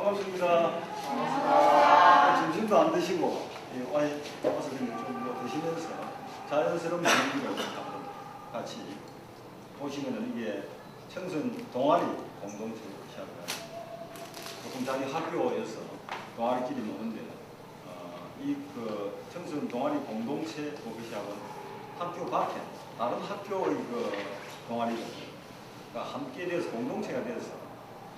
반갑습니다. 점심도 안 드시고 와서 좀 드시면서 자연스러운 분위기를 한번 같이 보시면은 이게 청순 동아리 공동체로 시작을 보통 자기 학교에서 동아리끼리 노는데 이 청순 동아리 공동체 보기 시작은 학교 밖에 다른 학교의 동아리가 함께 돼서 공동체가 돼서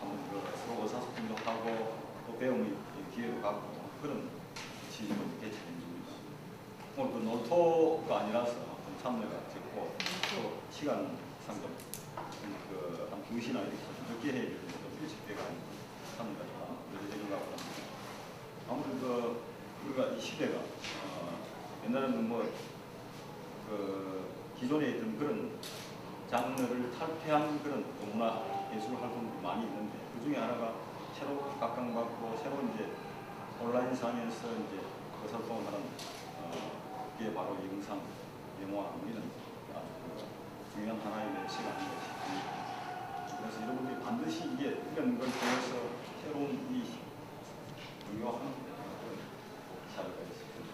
한번 서로 의사소통도 하고 또 배움의 기회도 갖고 그런 지금은 개최됩니다. 오늘 놀토가 아니라서 좀 참여가 됐고 또 시간 상점 한 2시나 이렇게 늦게 해야 되는데 좀 일찍 돼가 참여가 늦어지는 것 같고 아무래도 우리가 이 시대가 옛날에는 기존에 있던 그런 장르를 탈피한 그런 문화 예술 활동들이 많이 있는데 그 중에 하나가 새로 각광받고 새로 이제 온라인상에서 이제 의사소통을 하는 그게 바로 영상, 영화 이런 아주 중요한 하나의 매체가 아닌가 싶습니다. 그래서 여러분들이 반드시 이런 걸 통해서 새로운 이 중요한 시작을 하겠습니다.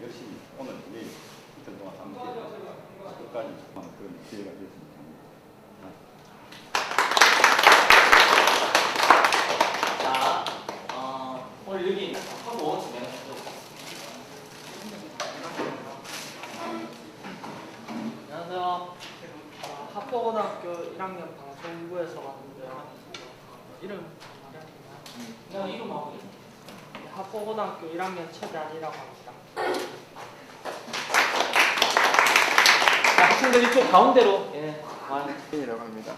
열심히 오늘 내일 이틀 동안 함께 끝까지 그런 기회가 되었습니다. 자, 오늘 여기 하고 진행하시죠. 안녕하세요. 합포고등학교 1학년 방송부에서 왔는데요. 이름 내가 이름하고 합포고등학교 1학년 최단이라고 합니다. 자, 학생들 이쪽 가운데로 이라고 합니다.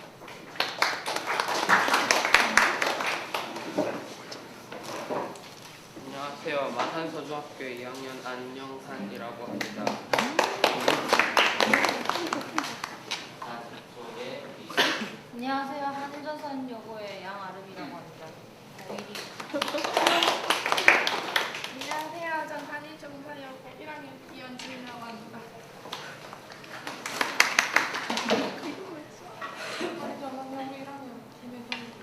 안녕하세요. 마산서주학교 2학년 안영산이라고 합니다. 안녕하세요. 한전산여고의 양아름이라고 합니다. 안녕하세요. 전 한일정사여고 1학년 이현진이라고 합니다. 전남여고 1학년 김혜동입니다.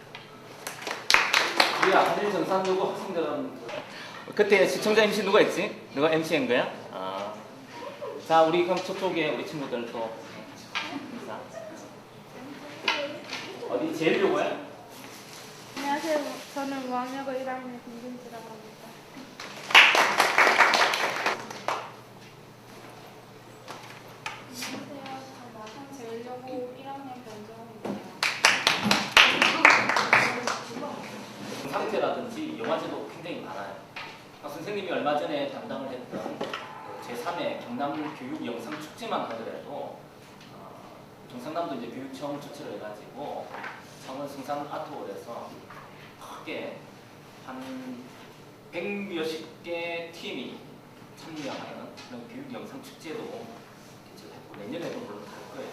우리 한일정산여고 학생들은 그때 시청자 MC 누가 있지? 누가 MC인 거야? 자, 우리 그럼 저쪽에 우리 친구들 또 인사. 어디 제일 요거야? 안녕하세요. 저는 무학여고 1학년 김근지라고 합니다. 안녕하세요. 저 마산제일여고 1학년 변정입니다. 상태라든지 영화제도 굉장히 많아요. 선생님이 얼마 전에 담당을 했던 제3회 경남 교육 영상 축제만 하더라도 경상남도 이제 교육청 주최를 해가지고 창원 승산 아트홀에서 크게 한 100몇십 개 팀이 참여하는 그런 교육 영상 축제도 개최를 했고 내년에도 물론 할 거예요.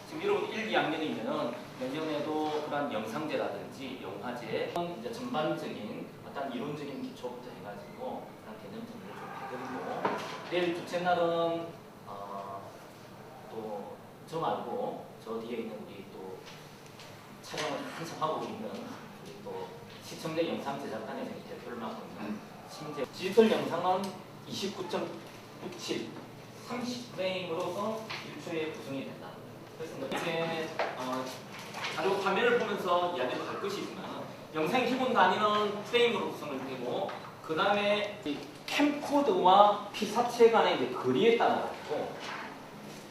지금 여러분 1, 2학년이면은 내년에도 그런 영상제라든지 영화제 이제 전반적인 어떤 이론적인 기초부터 해가지고 그런 개념들을 좀 해드리고 내일 둘째 날은 또 저 말고 저 뒤에 있는 우리 또 촬영을 항상 하고 있는 우리 또 시청자 영상 제작단의 대표를 맡고 있는 심재 디지털 영상은 29.67 30프레임으로서 1초에 구성이 된다. 그래서 이제 자료 화면을 보면서 이야기를 할 것이지만 영상의 기본 단위는 프레임으로 구성을 되고 그 다음에 캠코더와 피사체 간의 이제 거리에 따라 가지고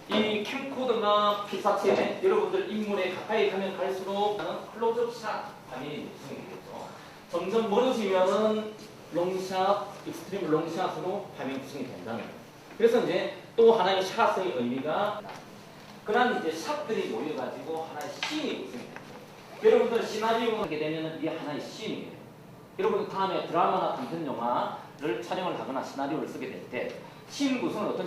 이 캠코더가 피사체 여러분들 인물에 가까이 가면 갈수록 클로즈업샷 화면이 구성이 되겠죠. 점점 멀어지면은 롱샷, 익스트림 롱샷으로 화면 구성이 된다는 거예요. 그래서 이제 또 하나의 샷의 의미가 그런 이제 샷들이 모여가지고 하나의 씬이 구성이 됩니다. 여러분들 시나리오를 하게 되면 이게 하나의 씬이에요. 여러분 다음에 드라마나 단편 영화를 촬영을 하거나 시나리오를 쓰게 될 때 씬 구성은 어떤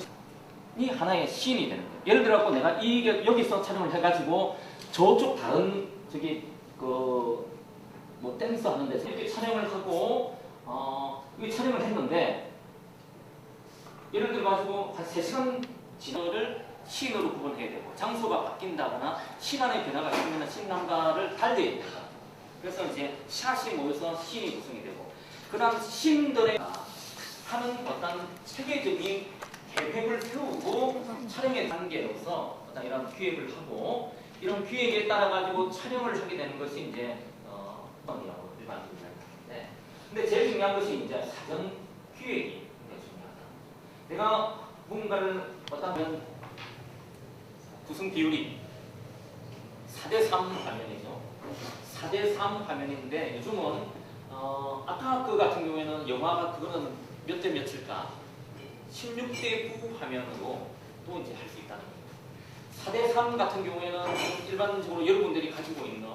이 하나의 씬이 되는 거예요. 예를 들어 내가 이게 여기서 촬영을 해가지고 저쪽 다른 저기 뭐 댄스 하는 데서 이렇게 촬영을 하고 이 촬영을 했는데 예를 들어 가지고 한 3시간 지나를 씬으로 구분해야 되고 장소가 바뀐다거나 시간의 변화가 생기면 씬 남가를 달리해야 된다. 그래서 이제 샷이 모여서 씬이 구성이 되고 그다음 씬들의 하는 어떤 체계적인 계획을 세우고 촬영의 단계로서 어떤 이런 기획을 하고 이런 기획에 따라 가지고 촬영을 하게 되는 것이 이제 이라고 일반적으로 생각하는데 근데 제일 중요한 것이 이제 사전 기획이 굉장히 중요하다. 내가 뭔가를 어떤 구성 비율이 4대3 화면이죠. 4대3 화면인데 요즘은 아까 그 같은 경우에는 영화가 그거는 몇 대 몇일까? 16대 9 화면으로 또 이제 할 수 있다는 겁니다. 4대3 같은 경우에는 일반적으로 여러분들이 가지고 있는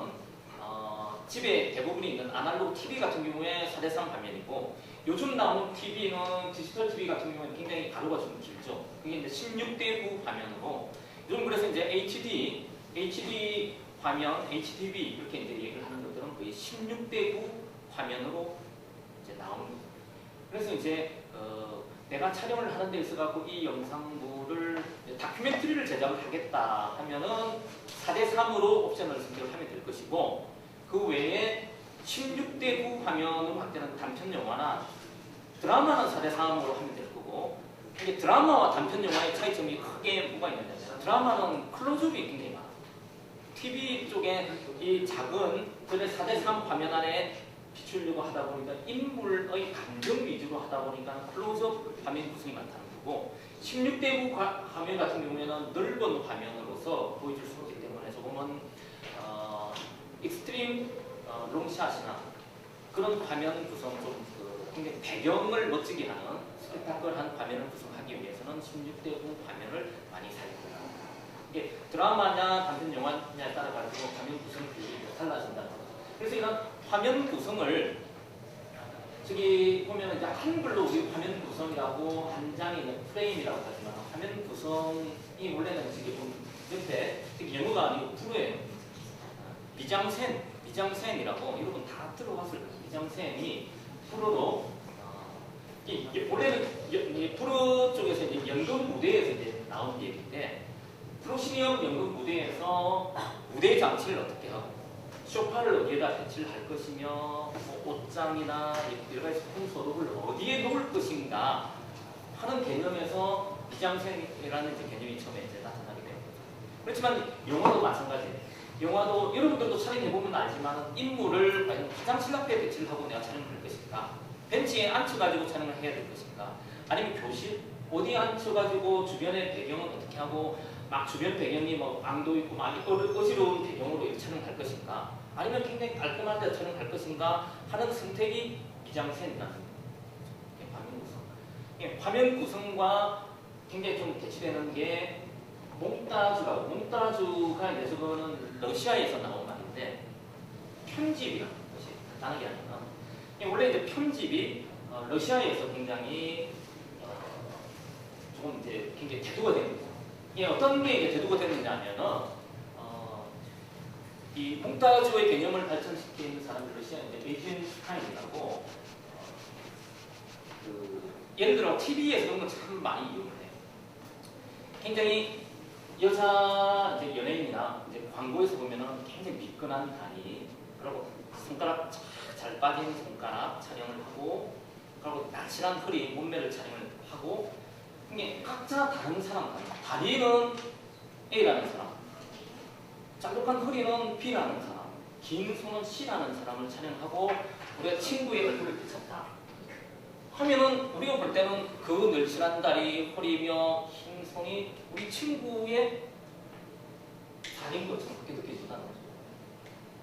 집에 대부분이 있는 아날로그 TV 같은 경우에 4대3 화면이고 요즘 나오는 TV는 디지털 TV 같은 경우에는 굉장히 가로가 좀 길죠. 그게 이제 16대 9 화면으로 요즘 그래서 이제 HD 화면, HDV 이렇게 이제 얘기를 하는 것들은 거의 16대 9 화면으로 이제 나오는 거죠. 그래서 이제 내가 촬영을 하는 데 있어갖고 이 영상물을 다큐멘터리를 제작을 하겠다 하면은 4대3으로 옵션을 선택을 하면 될 것이고 그 외에 16대 9 화면으로 확대하는 단편 영화나 드라마는 4대3으로 하면 될 거고 이게 드라마와 단편 영화의 차이점이 크게 뭐가 있느냐 드라마는 클로즈업이 굉장히 많아요. TV 쪽에 이 작은 그래 4대3 화면 안에 비추려고 하다 보니까 인물의 감정 위주로 하다 보니까 클로즈업 화면 구성이 많다는 거고 16대 9 화면 같은 경우에는 넓은 화면으로서 보여줄 수 있기 때문에 조금은 익스트림 롱샷이나 그런 화면 구성 좀 굉장히 배경을 멋지게 하는 스펙타클한 화면을 구성하기 위해서는 16대 9 화면을 많이 사용합니다. 이게 드라마냐 단편 영화냐에 따라 가지고 화면 구성 비율이 달라진다는 거죠. 그래서 이런 화면 구성을 저기 보면 이제 한글로 우리 화면 구성이라고 한 장에 있는 프레임이라고 하지만 화면 구성이 원래는 지금 옆에 영어가 아니고 프로예요. 미장센이라고 여러분 다 들어봤을 거예요. 미장센이 프로로 이게 원래는 프로 쪽에서 이제 연극 무대에서 이제 나온 얘기인데 프로시니엄 연극 무대에서 무대 장치를 어떻게 하고 소파를 어디에다 배치를 할 것이며 뭐 옷장이나 여러 가지 손소독을 어디에 놓을 것인가 하는 개념에서 미장센이라는 이제 개념이 처음에 이제 나타나게 된 거죠. 그렇지만 영화도 마찬가지예요. 영화도 여러분들도 촬영해보면 알지만 인물을 과연 화장실 앞에 배치를 하고 내가 촬영을 할 것인가 벤치에 앉혀가지고 촬영을 해야 될 것인가 아니면 교실 어디에 앉혀가지고 주변의 배경은 어떻게 하고 막 주변 배경이 뭐 망도 있고 많이 어지러운 배경으로 이렇게 촬영할 것인가 아니면 굉장히 깔끔한 데 촬영할 것인가 하는 선택이 미장센이라는 화면 구성. 화면 구성과 굉장히 좀 대치되는 게 몽따주가 이제 저거는 러시아에서 나온 말인데 편집이라는 것이 간단한 게 아니라 원래 이제 편집이 러시아에서 굉장히 조금 이제 굉장히 대두가 된 거죠. 이게 어떤 게 이제 대두가 됐느냐면은 이 몽따주의 개념을 발전시킨 사람이 러시아 이제 에이젠슈타인이라고 예를 들어 TV에서 그런 걸 참 많이 이용을 해요. 굉장히 여자 이제 연예인이나 이제 광고에서 보면은 굉장히 미끈한 다리, 그리고 손가락 잘 빠진 손가락 촬영을 하고, 그리고 날씬한 허리, 몸매를 촬영을 하고, 이게 각자 다른 사람, 다리는 A라는 사람, 짤룩한 허리는 B라는 사람, 긴 손은 C라는 사람을 촬영하고 우리가 친구의 얼굴을 비쳤다 하면은 우리가 볼 때는 그 늘씬한 다리, 허리며 흰 손이 우리 친구의 다리인 것처럼 그렇게 느껴진다는 거죠.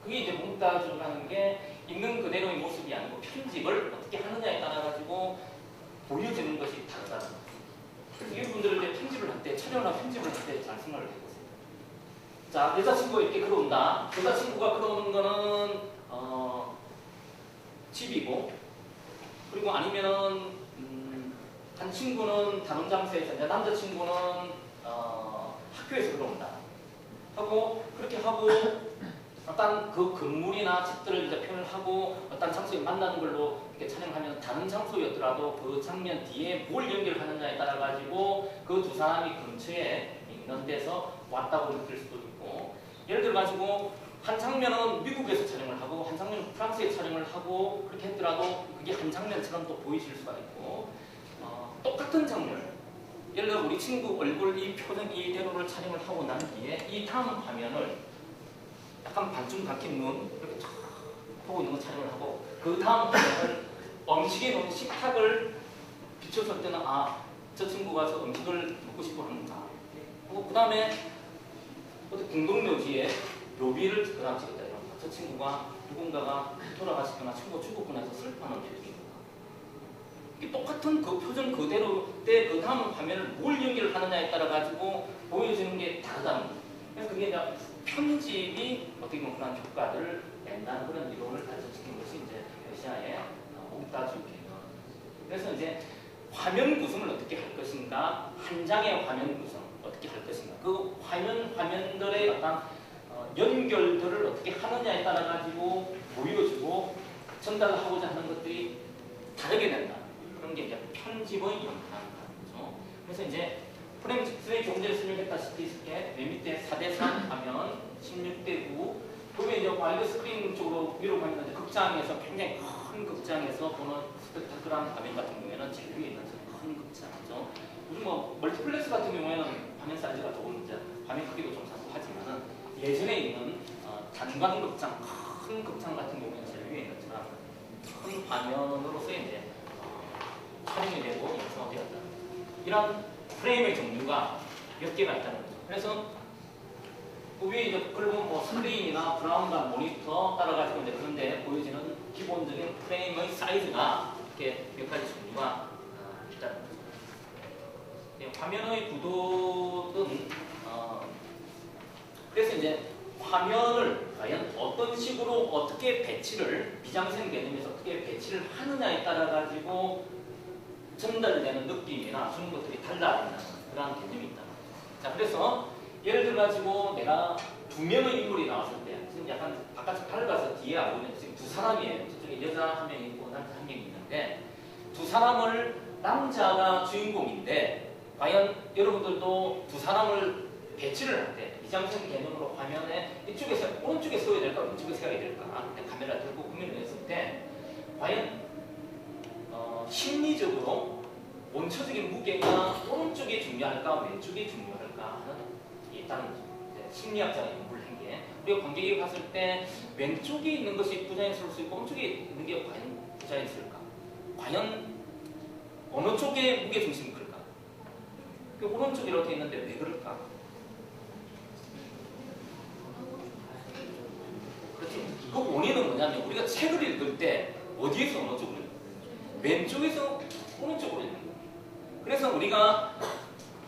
그게 이제 몽따주라는 게 있는 그대로의 모습이 아니고 편집을 어떻게 하느냐에 따라 가지고 보여지는 것이 다르다는 거죠. 그래서 여러분들 이제 편집을 할 때, 촬영이나 편집을 할 때 잘 생각을 해보세요. 자, 여자친구가 이렇게 걸어온다. 여자친구가 걸어오는 거는 집이고, 그리고 아니면은 한 친구는 다른 장소에서, 이제 남자친구는 학교에서 걸어온다 하고, 그렇게 하고 어떤 그 건물이나 집들을 이제 표현을 하고 어떤 장소에 만나는 걸로 이렇게 촬영하면 다른 장소였더라도 그 장면 뒤에 뭘 연결하느냐에 따라 가지고 그 두 사람이 근처에 있는 데서 왔다고 느낄 수도 있고, 예를 들어 가지고 한 장면은 미국에서 촬영을 하고 한 장면은 프랑스에 촬영을 하고 그렇게 했더라도 그게 한 장면처럼 또 보이실 수가 있고 똑같은 장면 예를 들어 우리 친구 얼굴 이 표정 이대로를 촬영을 하고 난 뒤에 이 다음 화면을 약간 반쯤 박힌 눈 이렇게 쫙 보고 있는 거 촬영을 하고 그 다음 화면을 음식에 놓은 식탁을 비춰줄 때는 저 친구가 저 음식을 먹고 싶어 하는가 그 다음에 어디 궁동묘지에 묘비를 그 다음 찍었다 이런 거. 저 친구가 누군가가 돌아가시거나 친구가 죽었거나 해서 슬퍼하는 표정인 거. 이게 똑같은 그 표정 그대로 때 그 다음 화면을 뭘 연기를 하느냐에 따라 가지고 보여지는 게 다르다는 거예요. 그래서 그게 이제 편집이 어떻게 보면 그런 효과를 낸다는 그런 이론을 발전시킨 것이 이제 러시아의 옥다주 개념. 그래서 이제 화면 구성을 어떻게 할 것인가, 한 장의 화면 구성 어떻게 할 것인가, 그 화면들의 어떤 연결들을 어떻게 하느냐에 따라 가지고 보여주고 전달하고자 하는 것들이 다르게 된다. 그런 게 이제 편집의 영향이죠. 그래서 이제 프레임 집수의 조금 전에 설명했다시피 맨 밑에 4:3 하면 16:9 보면 이제 와이드 스크린 쪽으로 위로 가면 이제 극장에서 굉장히 큰 극장에서 보는 스펙타클한 화면 같은 경우에는 제일 위에 있는 큰 극장이죠. 요즘 뭐 멀티플렉스 같은 경우에는 화면 사이즈가 조금 이제 화면 크기도 좀 작고 하지만은 예전에 있는 단관극장, 큰 극장 같은 경우에는 제일 위에 있는 것처럼 큰 화면으로서 이제 촬영이 되고 영상이 되었다. 이런 프레임의 종류가 몇 개가 있다는 거죠. 그래서 그 위에 이제 그리고 뭐 스크린이나 브라운관 모니터 따라가지고 이제 그런데 보여지는 기본적인 프레임의 사이즈가 이렇게 몇 가지 종류가 있다는 거죠. 화면의 구도는 그래서 이제 화면을 과연 어떤 식으로 어떻게 배치를 미장센 개념에서 어떻게 배치를 하느냐에 따라 가지고 전달되는 느낌이나 그런 것들이 달라진다는 그런 개념이 있다. 자, 그래서 예를 들어 가지고 내가 두 명의 인물이 나왔을 때 지금 약간 바깥쪽 밝아서 뒤에 안 보이는 지금 두 사람이에요. 저쪽에 여자 한 명이 있고 남자 한 명이 있는데 두 사람을 남자가 주인공인데 과연 여러분들도 두 사람을 배치를 할 때 미장센 개념으로 화면에 이쪽에서 오른쪽에 서야 될까 왼쪽에 서야 될까 카메라 들고 고민을 했을 때 과연 심리적으로 원초적인 무게가 오른쪽이 중요할까 왼쪽이 중요할까 하는 게 있다는 거죠. 심리학자가 연구를 한 게 우리가 관객이 봤을 때 왼쪽에 있는 것이 부자연스러울 수 있고 오른쪽에 있는 게 과연 부자연스러울까? 과연 어느 쪽에 무게 중심이 클까? 그 오른쪽이 이렇게 있는데 왜 그럴까? 그렇죠. 그 원인은 뭐냐면 우리가 책을 읽을 때 어디에서 어느 쪽으로 왼쪽에서 오른쪽으로 있는 거예요. 그래서 우리가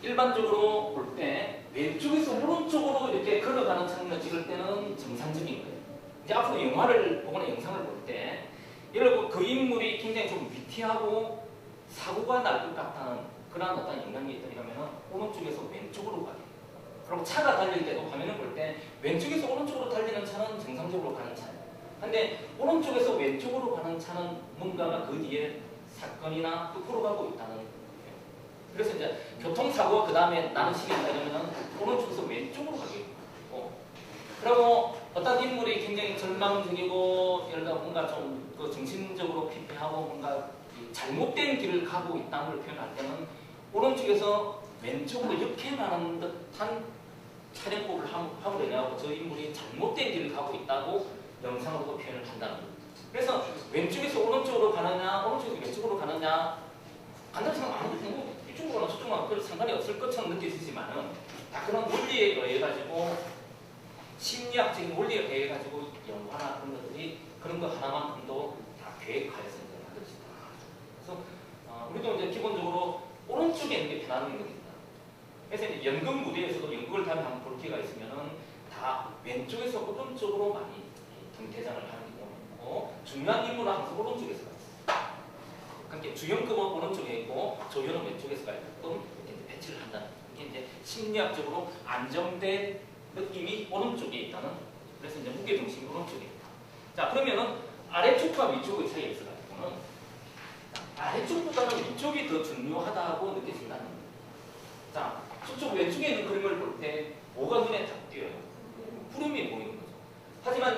일반적으로 볼 때 왼쪽에서 오른쪽으로 이렇게 걸어가는 장면을 찍을 때는 정상적인 거예요. 이제 앞으로 영화를 보거나 영상을 볼 때 예를 들어 그 인물이 굉장히 좀 위태하고 사고가 날 것 같다는 그런 어떤 영향이 있다 이러면 오른쪽에서 왼쪽으로 가게. 그리고 차가 달릴 때도 화면을 볼 때 왼쪽에서 오른쪽으로 달리는 차는 정상적으로 가는 차예요. 근데 오른쪽에서 왼쪽으로 가는 차는 뭔가가 그 뒤에 사건이나 거꾸로 가고 있다는 거예요. 그래서 이제 교통사고가 그 다음에 나는 시기가 되면 오른쪽에서 왼쪽으로 가게 되고 그리고 어떤 인물이 굉장히 절망적이고 예를 들어 뭔가 좀 그 정신적으로 피폐하고 뭔가 잘못된 길을 가고 있다는 걸 표현할 때는 오른쪽에서 왼쪽으로 역행하는 듯한 촬영법을 함으로 인하여 저 인물이 잘못된 길을 가고 있다고 영상으로도 표현을 한다는 거예요. 그래서 왼쪽에서 오른쪽으로 가느냐, 오른쪽에서 왼쪽으로 가느냐, 간단히 생각 안 해도 되고 이쪽으로 가나 저쪽으로 가나 별 상관이 없을 것처럼 느껴지지만은 다 그런 원리에 의해 가지고 심리학적인 원리에 의해 가지고 영화나 그런 것들이 그런 거 하나만큼도 다 계획하여서 만들어진다. 그래서 우리도 이제 기본적으로 오른쪽에 있는 게 편안한 겁니다. 그래서 이제 연극 무대에서도 연극을 다음에 한번 볼 기회가 있으면은 다 왼쪽에서 오른쪽으로 많이 등대장을 하는 경우가 있고 중요한 인물은 항상 오른쪽에서 가요. 그러니까 주연급은 오른쪽에 있고 조연은 왼쪽에서 가게끔 이렇게 배치를 한다는 이게 이제 심리학적으로 안정된 느낌이 오른쪽에 있다는 그래서 이제 무게 중심이 오른쪽에 있다. 자 그러면은 아래쪽과 위쪽의 차이에 있어 가지고는 아래쪽보다는 위쪽이 더 중요하다고 느껴진다는 거예요. 자 저쪽 왼쪽에 있는 그림을 볼 때 뭐가 눈에 딱 띄어요? 구름이 보이는 거죠.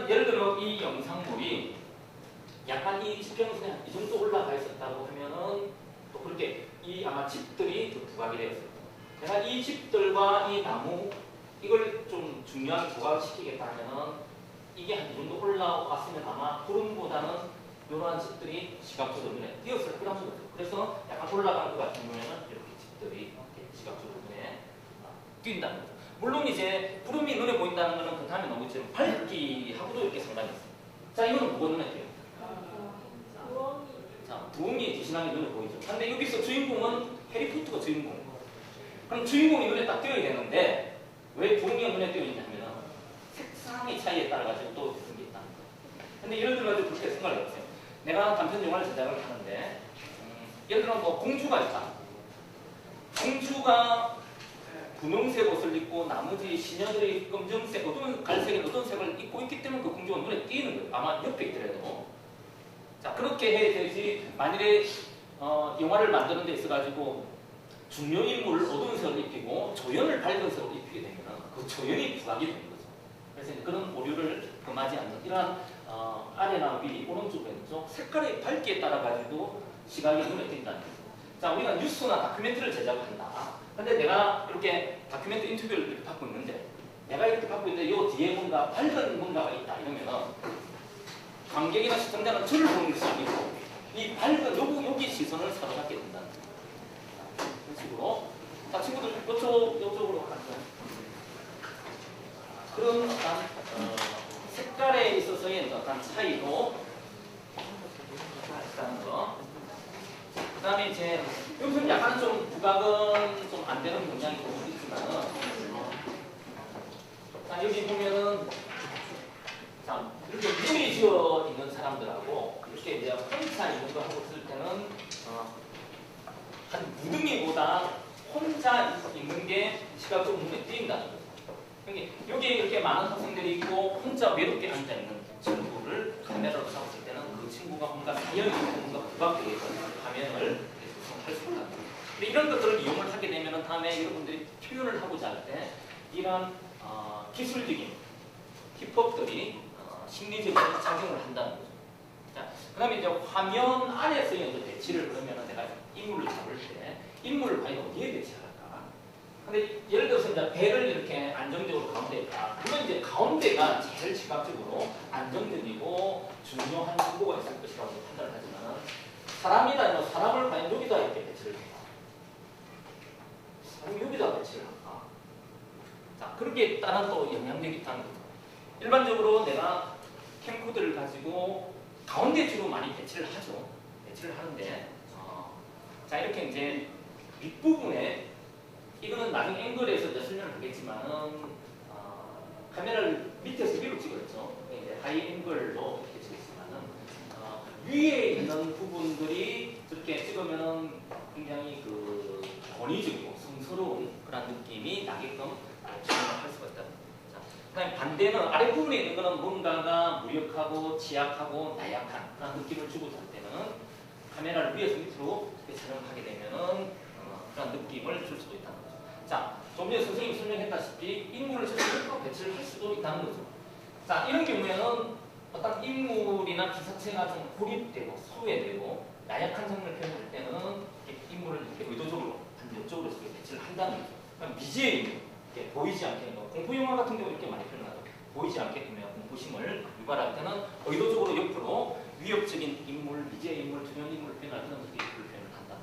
일단 예를 들어 이 영상물이 약간 이 지평선에 이 정도 올라가 있었다고 하면은 또 그렇게 이 아마 집들이 좀 부각이 되었을 거예요. 내가 이 집들과 이 나무 이걸 좀 중요하게 부각시키겠다 하면은 이게 한 이 정도 올라왔으면 아마 구름보다는 이러한 집들이 시각적으로 눈에 띄었을 거라는 거죠. 그래서 약간 올라간 것 같은 경우에는 이렇게 집들이 이렇게 시각적으로 눈에 띈다는 거죠. 물론 이제 구름이 눈에 보인다는 것은 그 다음에 나온 것처럼 밝기하고도 이렇게 상관이 있어요. 자, 이거는 뭐가 눈에 띄어요? 자, 부엉이 지신함이 눈에 보이죠. 근데 여기서 주인공은 해리포터가 주인공. 그럼 주인공이 눈에 딱 띄어야 되는데 왜 부엉이가 눈에 띄어 있냐면 색상의 차이에 따라 가지고 또 그런 게 있다는 거예요. 근데 예를 들어 가지고 그렇게 생각을 해보세요. 내가 단편 영화를 제작을 하는데 예를 들어 뭐 공주가 있다. 공주가 분홍색 옷을 입고 나머지 시녀들이 검정색, 어떤 갈색인 어떤 색을 입고 있기 때문에 그 공주가 눈에 띄는 거예요. 아마 옆에 있더라도. 자, 그렇게 해야 되지. 만일에 영화를 만드는 데 있어가지고 중요 인물을 어두운 색을 입히고 조연을 밝은 색으로 입히게 되면 그 조연이 부각이 되는 거죠. 그래서 이제 그런 오류를 금하지 않는 이러한 아래나 위, 오른쪽, 왼쪽 색깔의 밝기에 따라 가지고 시각이 눈에 띈다는 거죠. 자, 우리가 뉴스나 다큐멘터리를 제작한다. 근데 내가 이렇게 다큐멘터리 인터뷰를 이렇게 받고 있는데 내가 이렇게 받고 있는데 요 뒤에 뭔가 밝은 뭔가가 있다 이러면은 관객이나 시청자는 저를 보는 것이 아니고 이 밝은 여기 시선을 사로잡게 된다는 거예요. 이런 식으로. 자, 친구들 이쪽으로 갈까요? 그런 어떤 색깔에 있어서의 어떤 차이도 있다는 거. 그 다음에 이제 여기서 약간 좀 부각은 좀 안 되는 경향이 조금 있지만은 자, 여기 보면은 자, 이렇게 물이 지어 있는 사람들하고 이렇게 이제 혼자 있는 거 하고 있을 때는 한 무등이보다 혼자 있는 게 시각적으로 눈에 띈다는 거죠. 여기 이렇게 많은 학생들이 있고 혼자 외롭게 앉아 있는 친구를 카메라로 잡았을 때는 그 친구가 뭔가 사연이 있고 뭔가 부각되게 화면을 구성할 수가 있다. 근데 이런 것들을 이용을 하게 되면 다음에 여러분들이 표현을 하고자 할 때 이런 기술적인 힙합들이 심리적인 작용을 한다는 거죠. 자, 그 다음에 이제 화면 안에서의 배치를 그러면 내가 인물을 잡을 때 인물을 과연 어디에 배치할까? 근데 예를 들어서 이제 배를 이렇게 안정적으로 가운데에 있다. 그러면 이제 가운데가 제일 시각적으로 안정적이고 중요한 정보가 있을 것이라고 판단을 하지만 사람이다. 사람을 과연 여기다 이렇게 배치를 할까? 사람이 여기다 배치를 할까? 자, 그렇게 따른 또 영향력이 있다는 거죠. 일반적으로 내가 캠코더를 가지고 가운데 주로 많이 배치를 하죠. 배치를 하는데 자, 이렇게 이제 윗부분에 이거는 나중에 앵글에서 이제 설명을 하겠지만은 카메라를 밑에서 위로 찍었죠. 이제 하이 앵글로 이렇게 찍었지만은 위에 있는 부분들이 저렇게 찍으면은 굉장히 그 권위적이고 성스러운 그런 느낌이 나게끔 조명을 할 수가 있다. 그다음에 반대는 아랫부분에 있는 거는 뭔가가 무력하고 취약하고 나약한 그런 느낌을 주고자 할 때는 카메라를 위에서 밑으로 촬영을 하게 되면은 그런 느낌을 줄 수도 있다는 거죠. 자, 좀 전에 선생님이 설명했다시피 인물을 저렇게 배치를 할 수도 있다는 거죠. 자, 이런 경우에는 어떤 인물이나 기사체가 좀 고립되고 소외되고 나약한 장면을 표현할 때는 인물을 이렇게 의도적으로 반대쪽으로 이렇게 배치를 한다는 거죠. 그럼 BGM 보이지 않게 공포 영화 같은 경우 이렇게 많이 표현하죠. 보이지 않게 공포심을 유발할 때는 의도적으로 옆으로 위협적인 인물, 미지의 인물, 중요한 인물을 표현할 때는 그렇게 표현을 한다.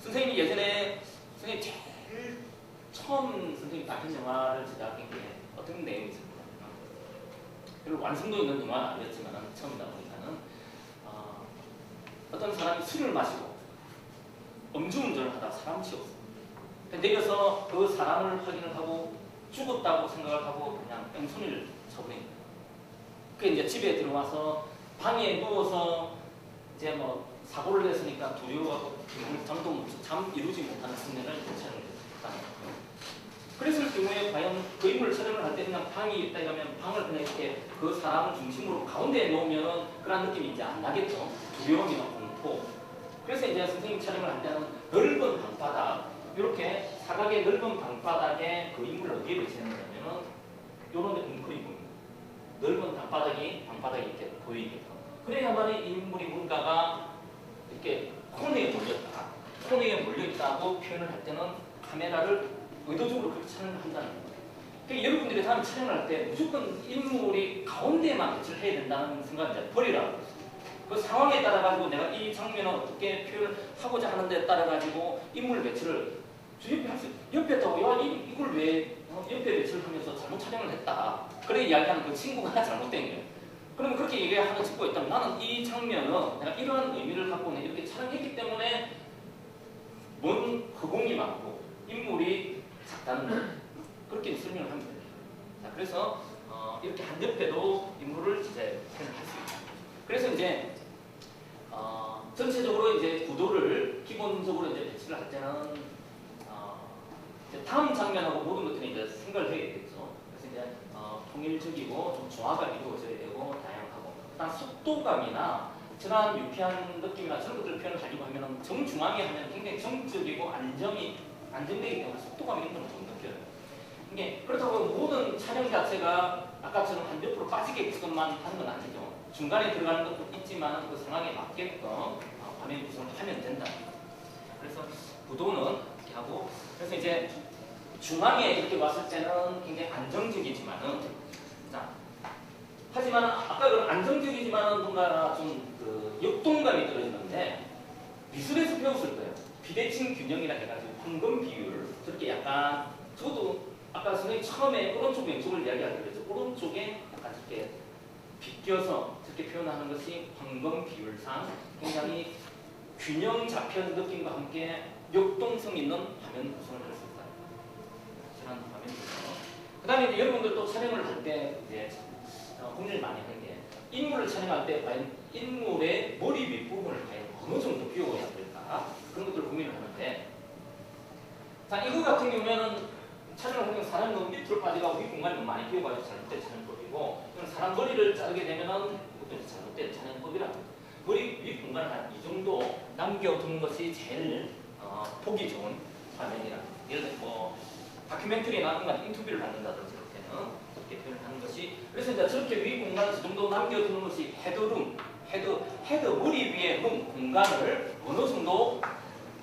선생님이 예전에 선생님 제일 처음 선생님이 작은 영화를 제작한 게 어떤 내용이 있습니다. 별로 완성도 있는 영화는 아니었지만 처음이다 보니까는 어떤 사람이 술을 마시고 음주운전을 하다가 사람 치웠어. 내려서 그 사람을 확인을 하고 죽었다고 생각을 하고 그냥 뺑소니를 쳐버린 거예요. 그 이제 집에 들어와서 방에 누워서 이제 뭐 사고를 했으니까 두려워하고 잠 이루지 못하는 승리를 촬영을 했다는 거예요. 그랬을 경우에 과연 그 인물을 촬영을 할 때 그냥 방이 있다 이러면 방을 그냥 이렇게 그 사람을 중심으로 가운데에 놓으면 그런 느낌이 이제 안 나겠죠. 두려움이나 공포. 그래서 이제 선생님 촬영을 할 때는 넓은 방바닥 이렇게 사각의 넓은 방바닥에 그 인물을 어디에 배치했냐면은 요런 데 웅크리고 넓은 방바닥이 바닥에 이렇게 보이게끔. 그래야만 이 인물이 뭔가가 이렇게 코너에 몰렸다. 코너에 몰려있다고 표현을 할 때는 카메라를 의도적으로 그렇게 촬영을 한다는 거예요. 그러니까 여러분들이 다음 촬영을 할 때 무조건 인물이 가운데만 배치를 해야 된다는 생각을 이제 버리라고. 그 상황에 따라 가지고 내가 이 장면을 어떻게 표현을 하고자 하는데 따라 가지고 인물 배치를 옆에 있다고 야 이걸 왜 옆에 배치를 하면서 잘못 촬영을 했다. 그래 이야기하는 그 친구가 잘못된 거예요. 그러면 그렇게 얘기하는 친구가 있다면 나는 이 장면은 내가 이러한 의미를 갖고는 이렇게 촬영했기 때문에 먼 허공이 많고 인물이 작다는 거 그렇게 설명을 하면 됩니다. 자, 그래서 이렇게 한 옆에도 인물을 이제 표현할 수 있다. 그래서 이제 전체적으로 이제 구도를 기본적으로 이제 배치를 할 때는 이제 다음 장면하고 모든 것들이 이제 생각을 해야 되겠죠. 그래서 이제 통일적이고 좀 조화가 이루어져야 되고 다양하고 일단 속도감이나 저런 유쾌한 느낌이나 저런 것들을 표현하려고 하면 정중앙에 하면 굉장히 정적이고 안정되기 때문에 속도감 있는 걸 좀 느껴요. 이게 그렇다고 모든 촬영 자체가 아까처럼 한 옆으로 빠지게끔만 하는 건 아니죠. 중간에 들어가는 것도 있지만 그 상황에 맞게끔 화면 구성을 하면 된다. 그래서 구도는 이렇게 하고 그래서 이제 중앙에 이렇게 왔을 때는 굉장히 안정적이지만은 자 하지만 아까 그런 안정적이지만은 뭔가 좀 그 역동감이 들어있는데 미술에서 배웠을 거예요. 비대칭 균형이라 해가지고 황금 비율 저렇게 약간 저도 아까 선생님 처음에 오른쪽 왼쪽을 이야기하기로 했죠. 오른쪽에 약간 이렇게 비껴서 저렇게 표현하는 것이 황금 비율상 굉장히 균형 잡힌 느낌과 함께 역동성 있는 화면 구성을 할 수 있다. 이런 화면 구성. 그 다음에 이제 여러분들도 촬영을 할 때 이제 고민을 많이 하는 게 인물을 촬영할 때 과연 인물의 머리 윗부분을 과연 어느 정도 비워야 될까 그런 것들을 고민을 하는데 자 이거 같은 경우에는 촬영을 하면 사람이 너무 밑으로 빠져가고 윗 공간이 너무 많이 비워가지고 잘못된 촬영법이고 사람 머리를 자르게 되면은 이것도 잘못된 촬영법이라 머리 윗 공간을 한 이 정도 남겨두는 것이 제일 보기 좋은 화면이라 예를 들어 뭐 다큐멘터리나 인터뷰를 받는다든지 그럴 때는 그렇게 표현하는 것이 그래서 이제 저렇게 위 공간을 이 정도 남겨두는 것이 헤드룸 헤드 머리 위에 룸 공간을 어느 정도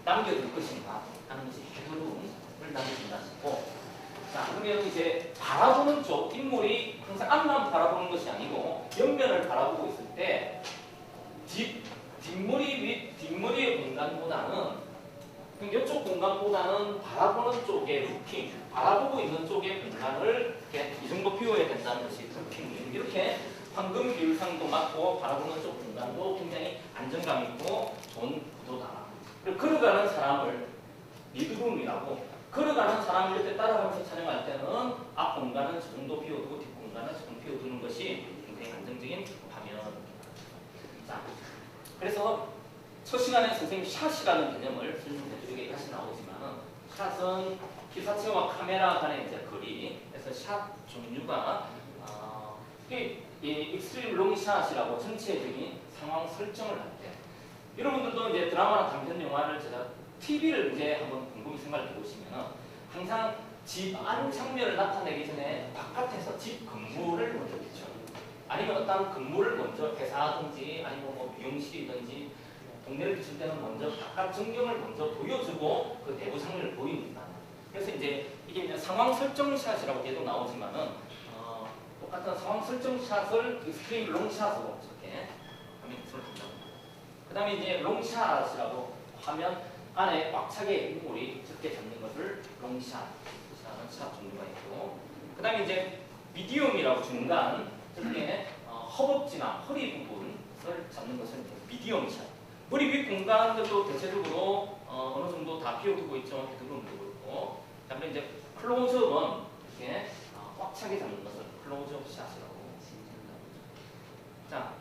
남겨둘 것인가 하는 것이 헤드룸을 남겨준다 싶고 자 그러면 이제 바라보는 쪽 인물이 항상 앞만 바라보는 것이 아니고 옆면을 바라보고 있을 때 뒷머리의 공간보다는 이쪽 공간보다는 바라보는 쪽의 루킹, 바라보고 있는 쪽의 공간을 이렇게 이 정도 비워야 된다는 것이 루킹. 이렇게 황금 비율상도 맞고 바라보는 쪽 공간도 굉장히 안정감 있고 좋은 구도다. 그리고 걸어가는 사람을 리드룸이라고 걸어가는 사람을 이렇게 따라가면서 촬영할 때는 앞 공간은 저 정도 비워두고 뒷 공간은 저 정도 비워두는 것이 굉장히 안정적인 화면. 자, 그래서 첫 시간에 선생님 샷이라는 개념을 설명해드리게 다시 나오지만은 샷은 피사체와 카메라 간의 이제 거리. 그래서 샷 종류가 이 익스트림 롱샷이라고 전체적인 상황 설정을 할 때 여러분들도 이제 드라마나 단편 영화를 제가 TV를 이제 한번 곰곰이 생각해 보시면은 항상 집 안 장면을 나타내기 전에 바깥에서 집 건물을 먼저 비춰. 아니면 어떤 건물을 먼저 회사든지 아니면 뭐 미용실이든지 동네를 비출 때는 먼저 바깥 전경을 먼저 보여주고 그 내부 장면을 보입니다. 그래서 이제 이게 이제 상황 설정 샷이라고 계속 나오지만은 똑같은 상황 설정 샷을 익스트림 롱샷으로 이렇게 화면 구성을 한다. 그 다음에 이제 롱샷이라고 화면 안에 꽉 차게 인물이 적게 잡는 것을 롱샷이라는 샷 종류가 있고 그 다음에 이제 미디움이라고 중간 저렇게 허벅지나 허리 부분을 잡는 것은 미디움 샷. 머리 윗 공간들도 대체적으로 어느 정도 다 비워두고 있죠. 헤드룸도 그렇고. 자, 그럼 이제 클로즈업은 이렇게 꽉 차게 잡는 것을 클로즈업 샷이라고 합니다. 자,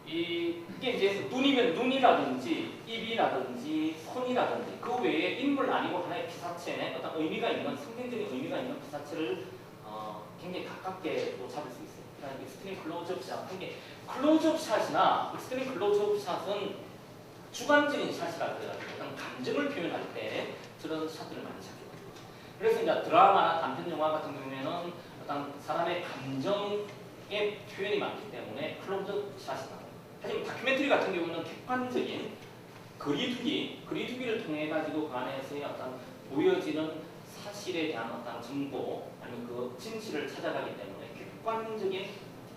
이게 이제 눈이면 눈이라든지 입이라든지 손이라든지 그 외에 인물 아니고 하나의 피사체 어떤 의미가 있는 상징적인 의미가 있는 피사체를 굉장히 가깝게 또 잡을 수 있어요. 그러니까 익스트림 클로즈업 샷. 이게 클로즈업 샷이나 익스트림 클로즈업 샷은 주관적인 샷이라고 해가지고 어떤 감정을 표현할 때 저런 샷들을 많이 찾거든요. 그래서 이제 드라마나 단편 영화 같은 경우에는 어떤 사람의 감정 표현이 많기 때문에 클로즈 샷이 나와요. 하지만 다큐멘터리 같은 경우는 객관적인 거리두기를 통해 가지고 그 안에서의 어떤 보여지는 사실에 대한 어떤 정보 아니면 그 진실을 찾아가기 때문에 객관적인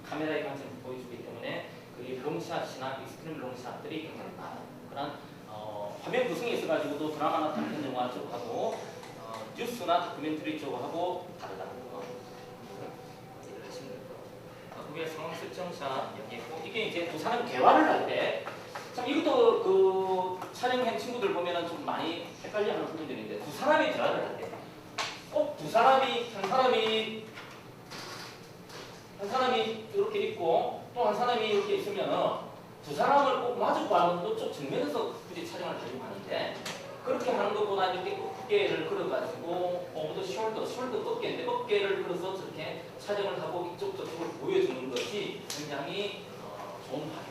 카메라의 관점을 보여주기 때문에 그 롱샷이나 익스트림 롱샷들이 굉장히 많아요. 그런 화면 구성에 있어가지고도 드라마나 단편 영화 쪽하고 뉴스나 다큐멘터리 쪽하고 다르다는 거 이해를 하시면 될 거예요. 그게 상황 설정샷 여기고 이게 이제 두 사람 대화를 할 때 참 이것도 그 촬영한 친구들 보면은 좀 많이 헷갈려하는 부분들인데 두 사람이 대화를 할 때 꼭 두 사람이 한 사람이 이렇게 있고 또 한 사람이 이렇게 있으면은 두 사람을 꼭 마주보고 하는 쪽 정면에서 굳이 촬영을 하려고 하는데 그렇게 하는 것보다 이렇게 어깨를 걸어가지고 오브더 숄더 어깨인데 어깨를 걸어서 저렇게 촬영을 하고 이쪽 저쪽을 보여주는 것이 굉장히 좋은 방향이다.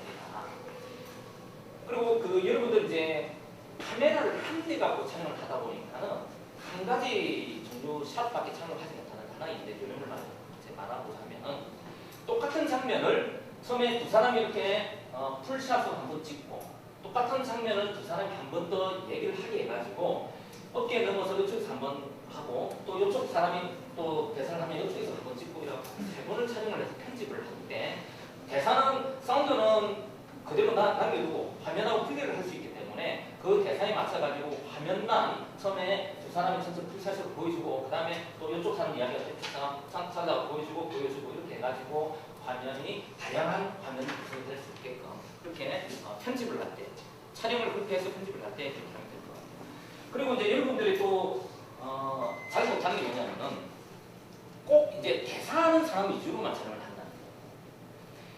그리고 그 여러분들 이제 카메라를 한 대 갖고 촬영을 하다 보니까는 한 가지 종류 샷밖에 촬영을 하지 못하는 하나인데 요령을 말하고자면은 똑같은 장면을 처음에 두 사람이 이렇게 풀샷으로 한번 찍고 똑같은 장면을 두 사람이 한 번 더 얘기를 하게 해가지고 어깨에 넘어서 이쪽에서 한 번 하고 또 이쪽 사람이 또 대사를 하면 이쪽에서 한 번 찍고 이렇게 세 번을 촬영을 해서 편집을 하는데 대사는 사운드는 그대로 남겨두고 화면하고 분리를 할 수 있기 때문에 그 대사에 맞춰가지고 화면만 처음에 두 사람이 전체 풀샷으로 보여주고 그 다음에 또 이쪽 사람 이야기가 찾아가 보여주고 이렇게 해가지고 화면이 다양한 화면이 구성이 될 수 있게끔 그렇게 편집을 할 때 촬영을 그렇게 해서 편집을 할 때 그렇게 하면 될 것 같아요. 그리고 이제 여러분들이 또 잘 못하는 게 뭐냐면은 꼭 이제 대사하는 사람 위주로만 촬영을 한다는 거예요.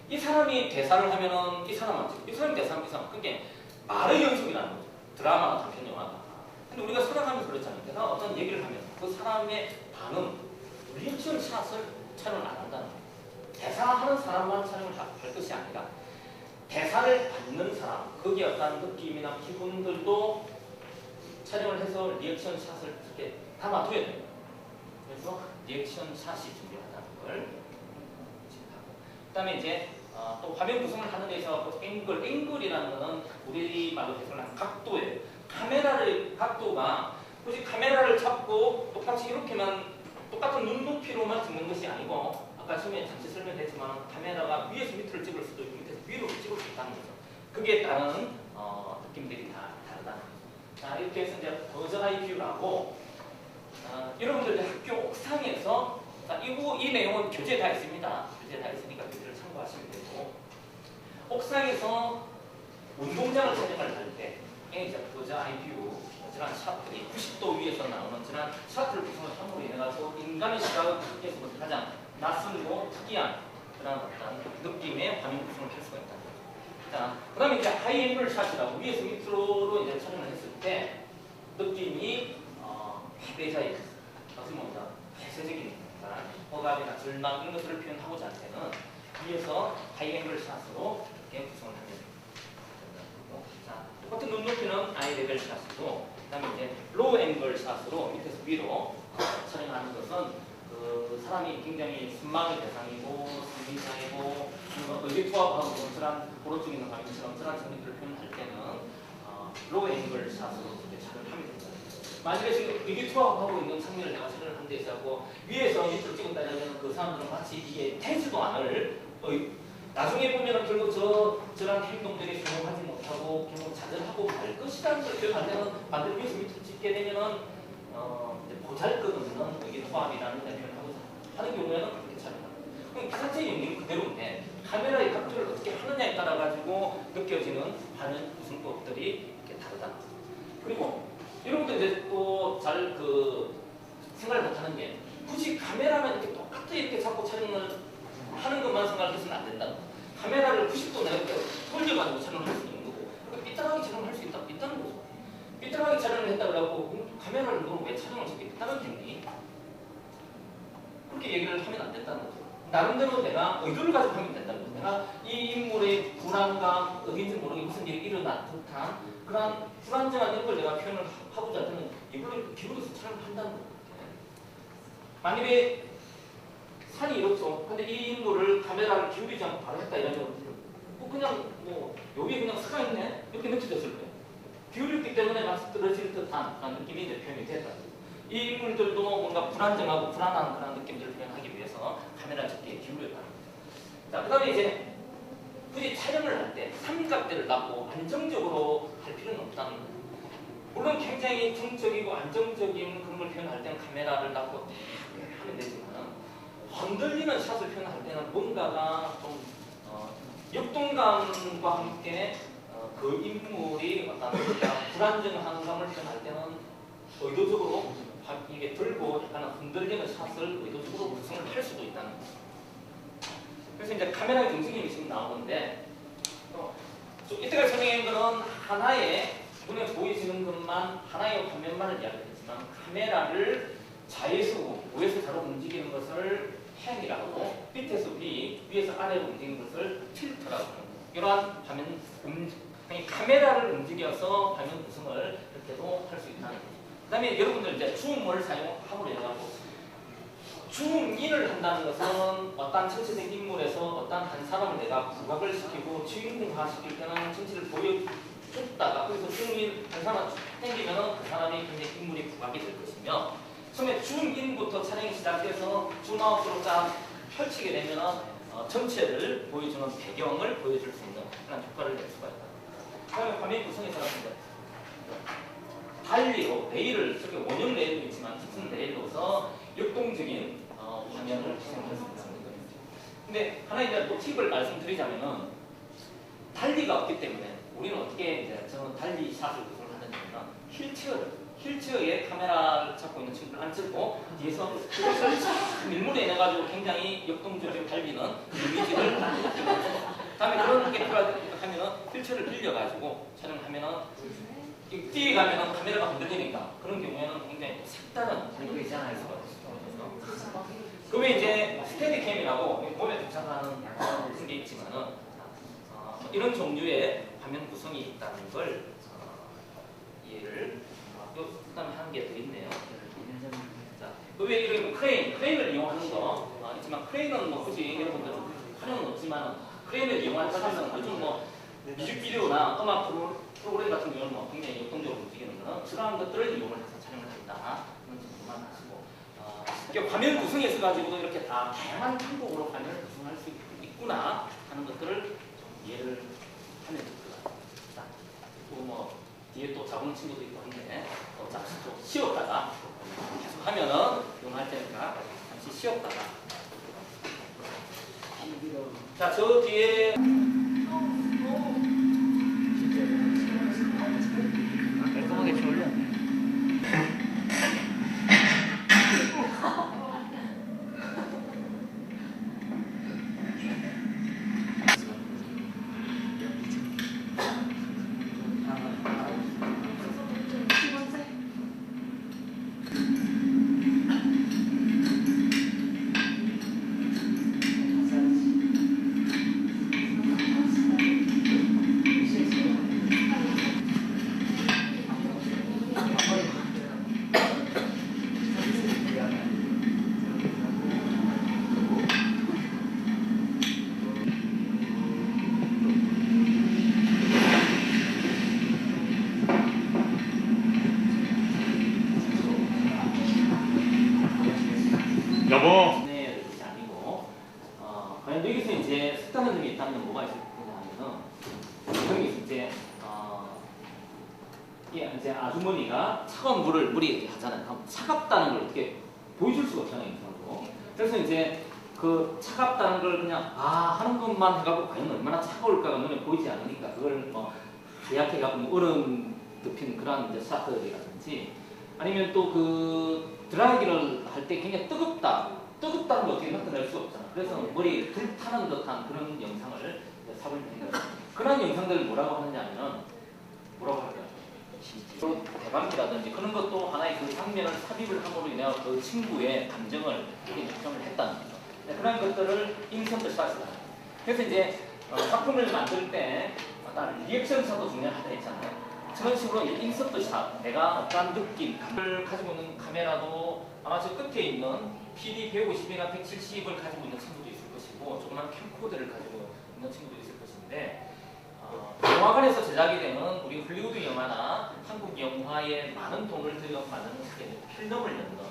이 사람이 대사를 하면은 이 사람만 찍고 이 사람이 대사하면 이 사람 그게 말의 연속이라는 거죠. 드라마나 단편 영화가. 근데 우리가 살아가면서 그렇잖아요. 내가 어떤 얘기를 하면 그 사람의 반응, 리액션 샷을 촬영을 안 한다는 거예요. 대사하는 사람만 촬영을 할 것이 아니라 대사를 받는 사람, 거기에 어떤 느낌이나 기분들도 촬영을 해서 리액션 샷을 이렇게 담아둬야 됩니다. 그래서 리액션 샷이 중요하다는 걸 지적하고 그 다음에 이제 또 화면 구성을 하는 데 있어서 앵글이라는 거는 우리말로 해석하는 각도예요. 카메라의 각도가 굳이 카메라를 잡고 똑같이 이렇게만 똑같은 눈높이로만 찍는 것이 아니고 아까 처음에 잠시 설명했지만 카메라가 위에서 밑으로 찍을 수도 있고 밑에서 위로 찍을 수 있다는 거죠. 그게 따른 느낌들이 다 다르다는 거죠. 자, 이렇게 해서 이제 버즈아이 뷰라고 여러분들 학교 옥상에서 이 내용은 교재에 다 있습니다. 교재에 다 있으니까 교재를 참고하시면 되고 옥상에서 운동장을 촬영을 할 때 이제 버즈아이 뷰 저런 샷들이 90도 위에서 나오는 저런 샷을 구성을 함으로 인해서 인간의 시각을 그렇게 해서 가장 낯설고 특이한 그런 어떤 느낌의 화면 구성을 할 수가 있다는 거죠. 자, 그 다음에 이제 하이앵글 샷이라고 위에서 밑으로 이제 촬영을 했을 때 느낌이 패배자의 어떻게 보면 폐쇄적인 허감이나 절망 이런 것들을 표현하고자 할 때는 위에서 하이앵글 샷으로 이렇게 구성을 하면 된다고. 자, 똑같은 눈높이는 아이레벨 샷으로 그 다음에 이제 로우 앵글 샷으로 밑에서 위로 촬영하는 것은 그 사람이 굉장히 순망의 대상이고 승리자이고 의기투합하고 저런 오른쪽에 있는 화면처럼 저런 장면들을 표현할 때는 로우 앵글 샷으로 이렇게 촬영을 하면 됩니다. 만약에 지금 의기투합하고 있는 장면을 내가 촬영을 한 데 있어서 위에서 밑으로 찍었다면 그 사람들은 마치 이게 되지도 않을 나중에 보면 결국 저런 행동들이 성공하지 못하고 결국 좌절하고 말 것이라는 걸 기억할 때는 반대로 위에서 밑으로 찍게 되면은 보잘것없는 이게 투합이라는 표현을 하는 경우에는 그렇게 촬영합니다. 그럼 기사체 영역은 그대로인데 카메라의 각도를 어떻게 하느냐에 따라 가지고 느껴지는 화면 구성법들이 이렇게 다르다. 그리고 여러분들 이제 또 잘 생각을 못하는 게 굳이 카메라만 이렇게 똑같이 이렇게 잡고 촬영을 하는 것만 생각해서는 안 된다. 카메라를 90도 내가 이렇게 돌려가지고 촬영을 할 수 있는 거고 삐뚤하게 촬영을 할 수 있다는 거죠. 삐뚤하게 촬영을 했다 그래갖고 카메라를 너는 왜 촬영을 저렇게 삐뚤하게 했니? 그렇게 얘기를 하면 안 된다는 거죠. 나름대로 내가 의도를 가지고 하면 된다는 거죠. 내가 이 인물의 불안감, 어딘지 모르게 무슨 일이 일어난 듯한 그런 불안정한 이런 걸 내가 표현을 하고자 하면 이걸로 기울여서 촬영을 한다는 거죠. 만약에 산이 이렇죠. 근데 이 인물을 카메라를 카메라를 기울이지 않고 바로 했다 이러면 그냥 뭐 여기 그냥 스가 있네 이렇게 느껴졌을 거예요. 기울였기 때문에 막 떨어질 듯한 그런 느낌이 이제 표현이 됐다. 이 인물들도 뭔가 불안정하고 불안한 그런 느낌들을 표현하기 위해서 카메라 적기에 기울였다는 거죠. 자, 그다음에 이제 굳이 촬영을 할 때 삼각대를 놔고 안정적으로 할 필요는 없다는 거예요. 물론 굉장히 정적이고 안정적인 그런 걸 표현할 때는 카메라를 놔고 이렇게 하면 되지만 흔들리는 샷을 표현할 때는 뭔가가 좀 역동감과 함께 그 인물이 어떤 불안정한 감을 표현할 때는 의도적으로 이게 들고 약간 흔들리는 샷을 의도적으로 구성을 할 수도 있다는 거죠. 그래서 이제 카메라의 움직임이 지금 나오는데 이때까지 설명한 거는 하나의 눈에 보이지는 것만 하나의 화면만을 이야기했지만 카메라를 좌에서 우에서 좌로 움직이는 것을 펜이라고 밑에서 위, 위에서 아래로 움직이는 것을 필터라고 하는 거예요. 이러한 화면 카메라를 움직여서 화면 구성을 이렇게도 할 수 있다는 거죠. 그 다음에 여러분들 이제 줌을 사용함으로 해가지고 줌인을 한다는 것은 어떤 전체적 인물에서 어떤 한 사람을 내가 부각을 시키고 주인공화 시킬 때는 전체를 보여줬다가 거기서 줌인 한 사람을 당기면 그 사람이 굉장히 인물이 부각이 될 것이며 처음에 줌인부터 촬영이 시작해서 줌아웃으로 딱 펼치게 되면 전체를 보여주는 배경을 보여줄 수 있는 그런 효과를 낼 수가 있다. 그 다음에 화면 구성에서 달리로 레일을 저기 원형 레일도 있지만 특수 레일로서 역동적인 화면을 구성할 수 있다는 거죠. 근데 하나 이제 또 팁을 말씀드리자면은 달리가 없기 때문에 우리는 어떻게 이제 저는 달리 샷을 구성하느냐면 휠체어에 카메라를 잡고 있는 친구를 앉히고 뒤에서 그것을 밀물에 내가지고 굉장히 역동적으로 달리는 이미지를 다음에 그런 게 필요하면 휠체어를 빌려가지고 촬영하면은 뛰어가면 카메라가 흔들리니까 그런 경우에는 굉장히 색다른 그런 디자인을 할 수가 있어요. 그 외에 이제 스테디캠이라고 몸에 도착하는 그런 게 있지만은 이런 종류의 화면 구성이 있다는 걸 이해를 그다음에 하는 게 더 있네요. 자, 그 외에 이런 크레인을 이용하는 거 있지만 크레인은 뭐 굳이 여러분들 필요는 없지만 크레인을 이용하는 사람은 요즘 뭐 뮤직비디오나 음악 프로그램 같은 경우는 뭐 굉장히 역동적으로 움직이는 거는 그러한 것들을 이용을 해서 촬영을 한다. 그런 점만 아시고 화면 구성에서 가지고도 이렇게 다 다양한 방법으로 화면을 구성할 수 있구나 하는 것들을 좀 이해를 하면 될 것 같아요. 자, 그리고 뭐 뒤에 또 자본 친구도 있고 한데 잠시 좀 쉬었다가 계속 하면은 이용할 테니까 잠시 쉬었다가 자, 저 뒤에 깔끔하게 졸려. 여보. 네, 그것이 아니고 과연 여기서 이제 색다른 점이 있다면 뭐가 있을 거냐 하면은 여기 이제 이제 아주머니가 차가운 물이 이렇게 하잖아요. 그럼 차갑다는 걸 이렇게 보여줄 수가 없잖아요, 인상으로. 그래서 이제 그 차갑다는 걸 그냥 하는 것만 해가지고 과연 얼마나 차가울까가 눈에 보이지 않으니까 그걸 뭐 하얗게 해가지고 얼음 덮인 그런 이제 샷들이라든지 아니면 또 그 드라이기를 할 때 굉장히 뜨겁다는 걸 어떻게 나타낼 수가 없잖아. 그래서 머리 불타는 듯한 그런 영상을 삽을 내는 거예요. 그런 영상들을 뭐라고 하느냐면 뭐라고 할까요? 대박이라든지 그런 것도 하나의 그 장면을 삽입을 함으로 인해 그 친구의 감정을 조정을 했다는 거죠. 네, 그런 것들을 인서트 샷이다. 그래서 이제 작품을 만들 때 어떤 리액션 샷도 중요하다 했잖아요. 저런 식으로 인서트 샷, 내가 어떤 느낌을 가지고 있는 카메라도 아마 저 끝에 있는 PD 150이나 170을 가지고 있는 친구도 있을 것이고 조그만 캠코더를 있는 친구도 있을 것인데 영화관에서 제작이 되는 우리 헐리우드 영화나 한국 영화에 많은 돈을 들여 만드는 필름을 넣는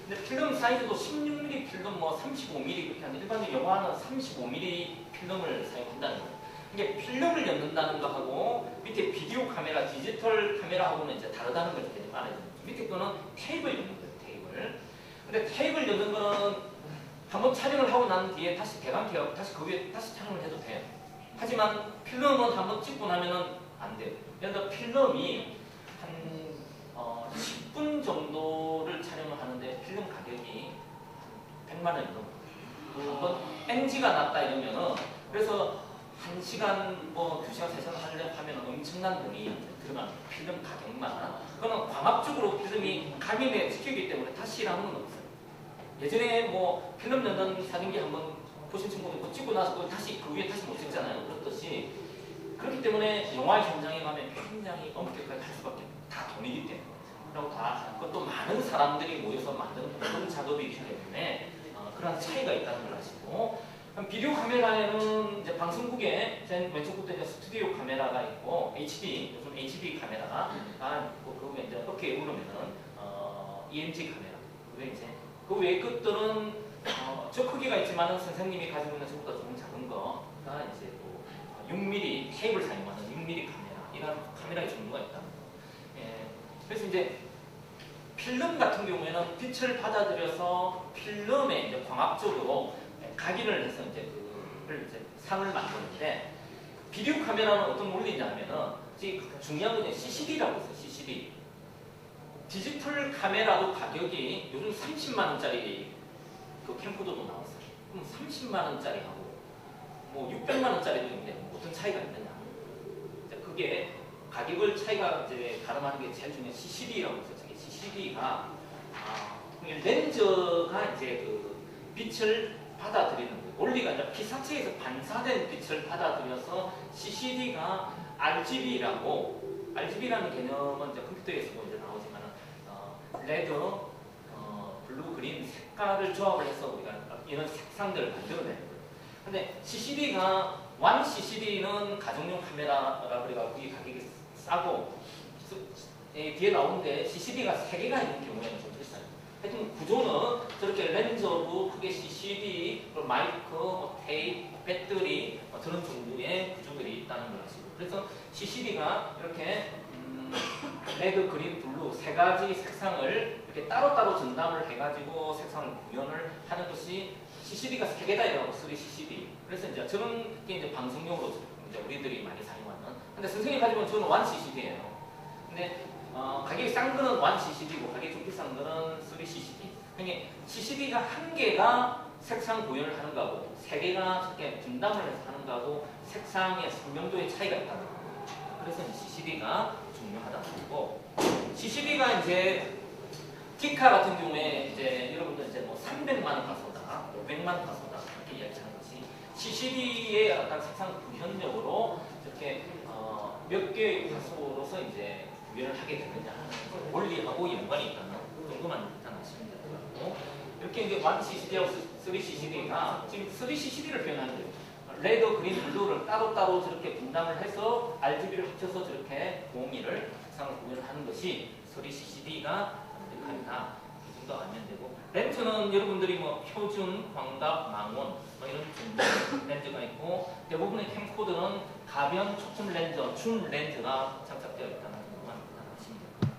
근데 필름 사이즈도 16mm 필름, 뭐 35mm 그렇게 하는데 일반적으로 영화는 35mm 필름을 사용한다는 거예요. 이게 필름을 엮는다는 거하고 밑에 비디오 카메라, 디지털 카메라하고는 이제 다르다는 걸 이렇게 말해요. 밑에 거는 테이프를 엮는 거예요, 테이프를. 근데 테이프를 엮는 거는 한번 촬영을 하고 난 뒤에 다시 대감해서 다시 그 위에 다시 촬영을 해도 돼요. 하지만 필름은 한번 찍고 나면은 안 돼요. 그래서 필름이 한 10분 정도를 촬영을 하는데 필름 가격이 100만 원이 넘어요. 한번 NG가 났다 이러면은 그래서 1시간, 뭐 2시간, 3시간 하면 엄청난 돈이 들어가는 필름 가격만. 그거는 광합적으로 필름이 감염에 지키기 때문에 다시 일하는 건 없어요. 예전에 뭐 필름 넣는 사진기 한번 보신 친구도 있고 찍고 나서 다시 그 위에 다시 못 찍잖아요. 그렇듯이 그렇기 때문에 영화 현장에 가면 굉장히 엄격하게 할 수밖에 다 돈이기 때문에 그리고 다 그것도 많은 사람들이 모여서 만드는 그런 작업이기 때문에 그런 차이가 있다는 걸 아시고 비디오 카메라에는 이제 방송국에 왼쪽부터 이제 스튜디오 카메라가 있고 HD 요즘 HD 카메라가 있고 그 위에 이제 어깨에 오르면은 EMG 카메라 그게 이제 그 외의 것들은 저 크기가 있지만은 선생님이 가지고 있는 저보다 조금 작은 거가 이제 또 6mm 테이프를 사용하는 6mm 카메라 이런 카메라의 종류가 있다는 거. 예, 그래서 이제 필름 같은 경우에는 빛을 받아들여서 필름에 이제 광합적으로 각인을 해서 이제 그걸 이제 상을 만드는데 비디오 카메라는 어떤 원리냐면은 중요한 건 CCD라고 있어요. CCD. 디지털 카메라도 가격이 요즘 30만 원짜리 그 캠코더도 나왔어요. 그럼 30만 원짜리하고 뭐 600만 원짜리도 있는데 어떤 차이가 있느냐? 그게 가격을 차이가 이제 가름하는 게 제일 중요한 CCD라고 있어요. CCD가 렌즈가 이제 그 빛을 받아들이는 거예요. 원리가 이제 피사체에서 반사된 빛을 받아들여서 CCD가 RGB라는 개념은 이제 컴퓨터에서도 이제 나오지만 레드, 블루, 그린 색깔을 조합을 해서 우리가 이런 색상들을 만들어내는 거예요. 근데 CCD가 완 CCD는 가정용 카메라라 그래가 그게 가격이 싸고 뒤에 나오는데 CCD가 3개가 있는 경우에는 좀 비싸요. 하여튼 구조는 저렇게 렌즈로 크게 CCD, 마이크, 테이프, 배터리 저런 종류의 구조들이 있다는 걸 아시고 그래서 CCD가 이렇게 레드, 그린, 블루 3가지 색상을 이렇게 따로따로 전담을 해가지고 색상을 구현을 하는 것이 CCD가 3개다 이라고 3CCD. 그래서 이제 저런 게 이제 방송용으로 이제 우리들이 많이 사용하는. 근데 선생님이 가지고 저는 1CCD예요. 근데 가격이 싼 거는 1CCD고 가격이 좀 비싼 거는 3CCD. 그러니까 CCD가 1개가 색상 구현을 하는 거고 3개가 이렇게 분담을 해서 하는 거고 색상의 선명도의 차이가 있다는 거예요. 그래서 CCD가 중요하다는 거고 CCD가 이제 디카 같은 경우에 이제 여러분들 이제 뭐 300만 원 가소다, 500만 원 가소다 이렇게 이야기하는 것이 CCD의 어떤 색상 구현력으로 이렇게 몇 개의 가소로서 이제 구현을 하게 되느냐 하는 원리하고 연관이 있다는 정도만 일단 아시면 될 것 같고 이렇게 이제 1CCD하고 3CCD가 지금 3CCD를 표현하는 거예요. 레드, 그린, 블루를 따로따로 저렇게 분담을 해서 RGB를 합쳐서 저렇게 공미를 색상을 구현을 하는 것이 3CCD가 합니다. 이 정도 알면 되고 렌즈는 여러분들이 뭐 표준, 광각, 망원 뭐 이런 정도 렌즈가 있고 대부분의 캠코더는 가변, 초점 렌즈, 줌 렌즈가 장착되어 있다는 것만 아시면 될 것 같아요.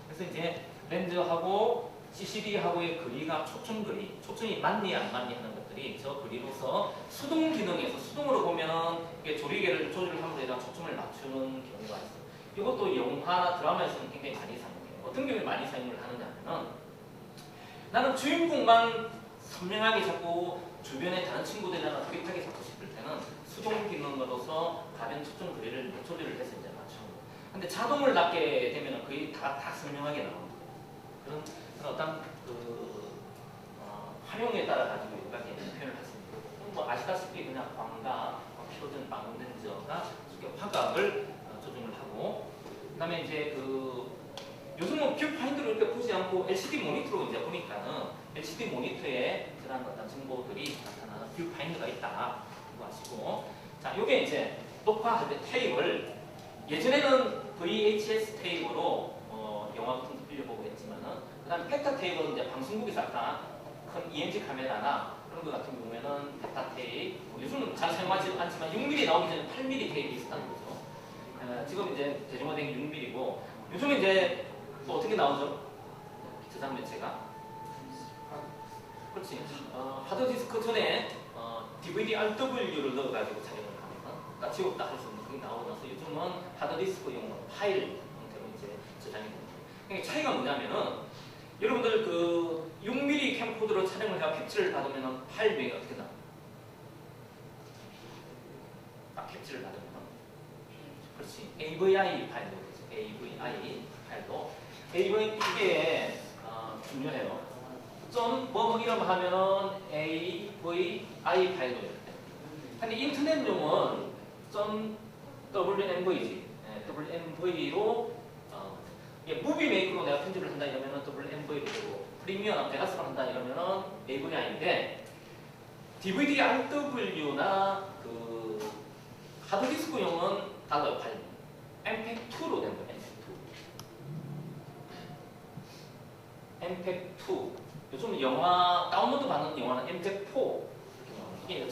그래서 이제 렌즈하고 CCD하고의 거리가 초점 거리, 초점이 맞니 안 맞니 하는 것들이 저 거리로서 수동 기능에서 수동으로 보면 이게 조리개를 조절하면서 얘가 초점을 맞추는 경우가 있어요. 이것도 영화나 드라마에서는 굉장히 많이 사용해요. 어떤 경우에 많이 사용을 하느냐 하면 나는 주인공만 선명하게 잡고 주변에 다른 친구들이랑 흐릿하게 잡고 싶을 때는 수동 기능으로서 가변 초점 거리를 조절을 해서 이제 맞추는 거예요. 근데 자동을 닫게 되면 거의 다 선명하게 나옵니다. 그런 어떤 활용에 따라 가지고 여러 가지 표현을 했습니다. 뭐 아시다시피 그냥 광각, 표준, 망원 렌즈가 화각을 조정을 하고, 그다음에 이제 요즘은 뷰파인더를 이렇게 보지 않고 LCD 모니터로 이제 보니까는 LCD 모니터에 그런 어떤 정보들이 나타나는 뷰파인더가 있다. 이거 아시고, 자, 요게 이제 녹화할 때 테이블, 예전에는 VHS 테이블로 영화 같은 거 빌려보고 했지만은, 그 다음에 벡터 테이블은 이제 방송국에서 아까 큰 EMG 카메라나 그런 거 같은 경우에는 벡터 테이프, 요즘은 잘 사용하지 않지만 6mm 나오기 전에 8mm 테이프 있었다는 거죠. 지금 이제 대중화된 게 6mm고, 요즘에 이제 또 어떻게 나오죠? 저장 매체가. 그렇지. 하드디스크 전에 DVD RW를 넣어가지고 촬영을 하면 지웠다 할 수 있는 그게 나오고 나서 요즘은 하드디스크용 파일 형태로 이제 저장이 됩니다. 그러니까 차이가 뭐냐면은 여러분들 그 6mm 캠코더로 촬영을 해서 캡처를 받으면 파일 명이 어떻게 나와요? 딱 캡처를 받으면 그렇지. AVI 파일로 그렇지. AVI 파일로 AVI 이게 중요해요. 뭐 이름 하면은 AVI 파일로 이렇게. 근데 인터넷용은 WMV지. WMV로 이게 무비 메이크로 내가 편집을 한다 이러면은 WMV로 되고, 프리미어나 베가스로 한다 이러면은 AVI인데, DVD RW나 그 하드디스크용은 달라요. 파일. MPEG-2로 된 거예요. MPEG-2. 요즘 영화 다운로드 받는 영화는 MPEG-4. 이게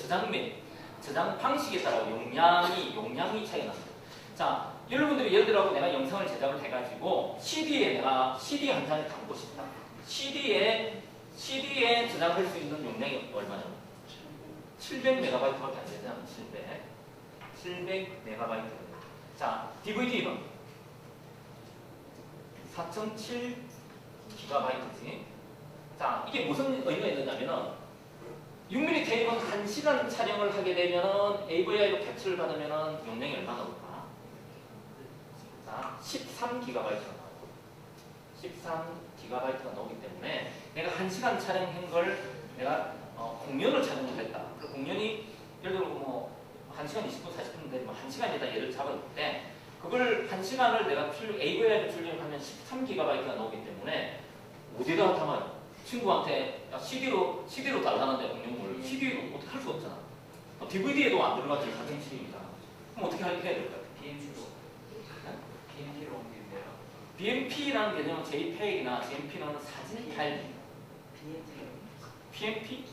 저장 방식에 따라 용량이 차이가 납니다. 자, 여러분들이 예를 들어 내가 영상을 제작을 해가지고 CD 한 장을 담고 싶다. CD에 저장할 수 있는 용량이 얼마냐? 700MB밖에 안 되잖아. 700MB. 자, DVD는 4.7GB지. 자, 이게 무슨 의미가 있느냐면은 6mm 테이프는 1시간 촬영을 하게 되면은 AVI로 캡처를 받으면은 용량이 얼마나 나올까? 자, 13GB가 나오고 13GB가 나오기 때문에 내가 1시간 촬영한 걸 내가 공연을 촬영을 했다. 그 공연이 예를 들어 뭐 1시간 20분, 40분 되면 1시간에다 예를 잡을 때 그걸 1시간을 내가 AVI로 출력을 하면 13GB가 나오기 때문에 어디다가 담아요? 친구한테 CD로 달라는데 공룡물 CD로 어떻게 할 수 없잖아. DVD에도 안 들어가지. 같은 CD입니다. 그럼 어떻게 해야 될까요? BMP로 옮기는데요. BMP라는 개념은 JPEG이나 GMP는 사진 파일. PMP?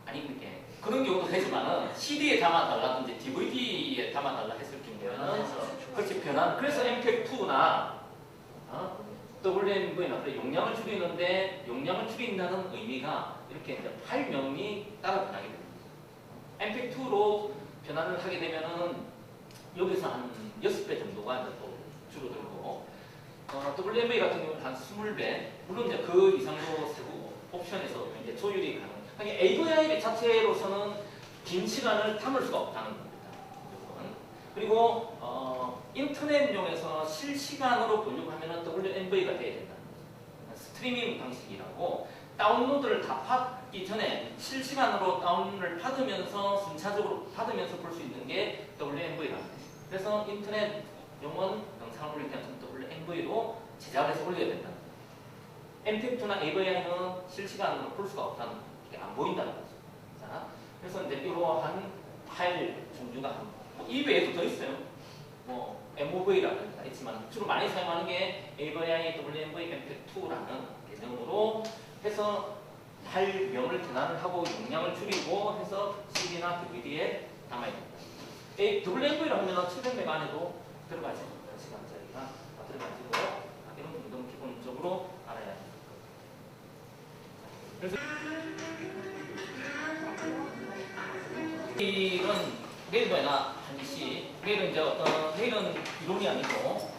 아니 그게 그런 경우도 되지만은 CD에 담아달라든지 DVD에 담아달라 했을 경우에는 그렇지 변환. 그래서 MPEG-2나 WMV나 용량을 줄이는데 용량을 줄인다는 의미가 이렇게 이제 파일명이 따라 변하게 됩니다. MPEG-2로 변환을 하게 되면은 여기서 한 6배 정도가 이제 또 줄어들고, WMV 같은 경우는 한 20배, 물론 이제 그 이상도 세부 옵션에서 이제 조율이 가능. 그러니까 AVI 자체로서는 긴 시간을 담을 수가 없다는 겁니다. 그리고 인터넷용에서 실시간으로 보려고 하면은 WMV가 돼야 된다는 거죠. 스트리밍 방식이라고 다운로드를 다 받기 전에 실시간으로 다운을 받으면서 순차적으로 받으면서 볼 수 있는 게 WMV라는 거죠. 그래서 인터넷용은 영상을 올릴 때는 WMV로 제작을 해서 올려야 된다는 거죠. MPEG-2나 AVI는 실시간으로 볼 수가 없다는 거죠. 이게 안 보인다는 거죠. 자, 그래서 이제 이러한 파일 종류가 이 외에도 더 있어요. 뭐 MOV라는 게 있지만 주로 많이 사용하는 게 AVI, WMV, MPEG-2라는 개념으로 해서 파일명을 변환을 하고 용량을 줄이고 해서 CD나 DVD에 담아야 됩니다. WMV를 하면 700MB 안에도 들어가죠. 시간짜리가 들어가지고 이런 정도는 기본적으로 알아야 합니다. 그래서 이런 내일도 해나 1시. 내일은 이제 내일은 이론이 아니고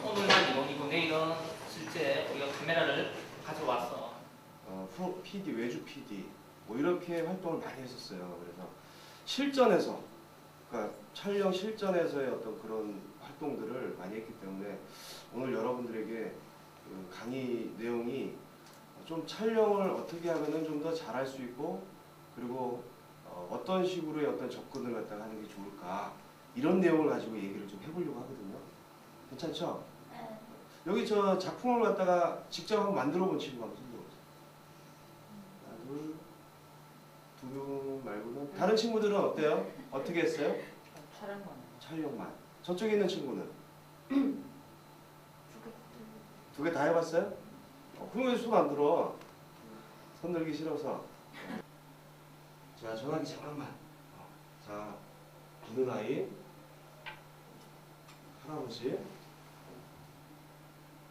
오늘만 이론이고 내일은 실제 우리가 카메라를 가져와서 프로 PD, 외주 PD 뭐 이렇게 활동을 많이 했었어요. 그래서 실전에서, 그러니까 촬영 실전에서의 어떤 그런 활동들을 많이 했기 때문에 오늘 여러분들에게 그 강의 내용이 좀 촬영을 어떻게 하면은 좀 더 잘할 수 있고, 그리고 어떤 식으로의 어떤 접근을 갖다가 하는 게 좋을까, 이런 내용을 가지고 얘기를 좀 해보려고 하거든요. 괜찮죠? 네. 여기 저 작품을 갖다가 직접 한번 만들어 본 친구가 한번 손들어보세요. 하나, 둘, 두 분 말고는 다른 친구들은 어때요? 어떻게 했어요? 촬영만. 촬영만. 저쪽에 있는 친구는 두 개 다 해봤어요? 그럼 왜 손 안 들어? 손 들기 싫어서. 자, 전화기 잠깐만. 자, 보는 아이, 할아버지,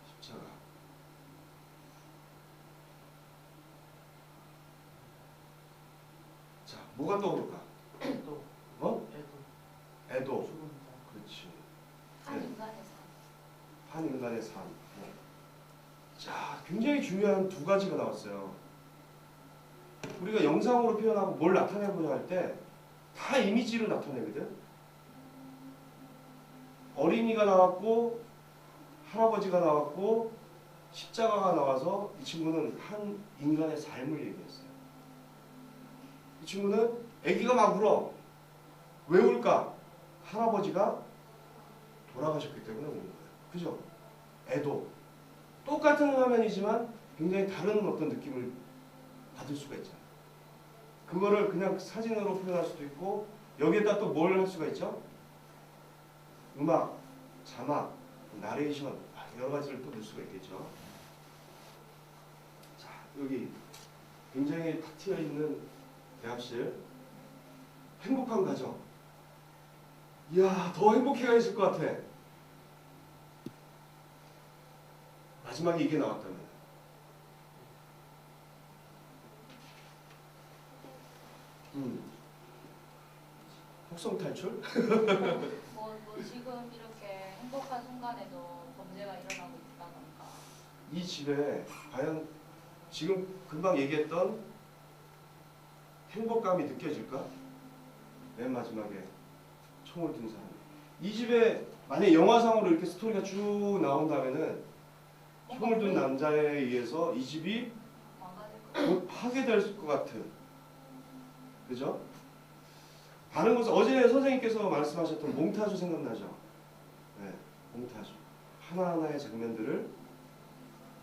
십자가. 자, 뭐가 떠오를까? 또 어? 애도 애도. 죽은 그렇지. 한 인간에서. 한 인간의 삶. 자, 굉장히 중요한 두 가지가 나왔어요. 우리가 영상으로 표현하고 뭘 나타내고자 할 때 다 이미지로 나타내거든. 어린이가 나왔고 할아버지가 나왔고 십자가가 나와서 이 친구는 한 인간의 삶을 얘기했어요. 이 친구는 아기가 막 울어. 왜 울까? 할아버지가 돌아가셨기 때문에 우는 거예요. 그죠? 애도 똑같은 화면이지만 굉장히 다른 어떤 느낌을 받을 수가 있잖아요. 그거를 그냥 사진으로 표현할 수도 있고 여기에다 또 뭘 할 수가 있죠? 음악, 자막, 나레이션 여러 가지를 또 넣을 수가 있겠죠. 자, 여기 굉장히 탁 트여 있는 대합실 행복한 가정. 이야, 더 행복해가 있을 것 같아. 마지막에 이게 나왔다면. 혹성 탈출? 뭐 지금 이렇게 행복한 순간에도 범죄가 일어나고 있다던가. 이 집에 과연 지금 금방 얘기했던 행복감이 느껴질까? 맨 마지막에 총을 든 사람. 이 집에 만약 영화상으로 이렇게 스토리가 쭉 나온다면은 총을 든 남자에 의해서 이 집이 망가질 것 곧 파괴될 것 같은. 그죠? 다른 것은 어제 선생님께서 말씀하셨던 몽타주 생각나죠? 네, 몽타주. 하나하나의 장면들을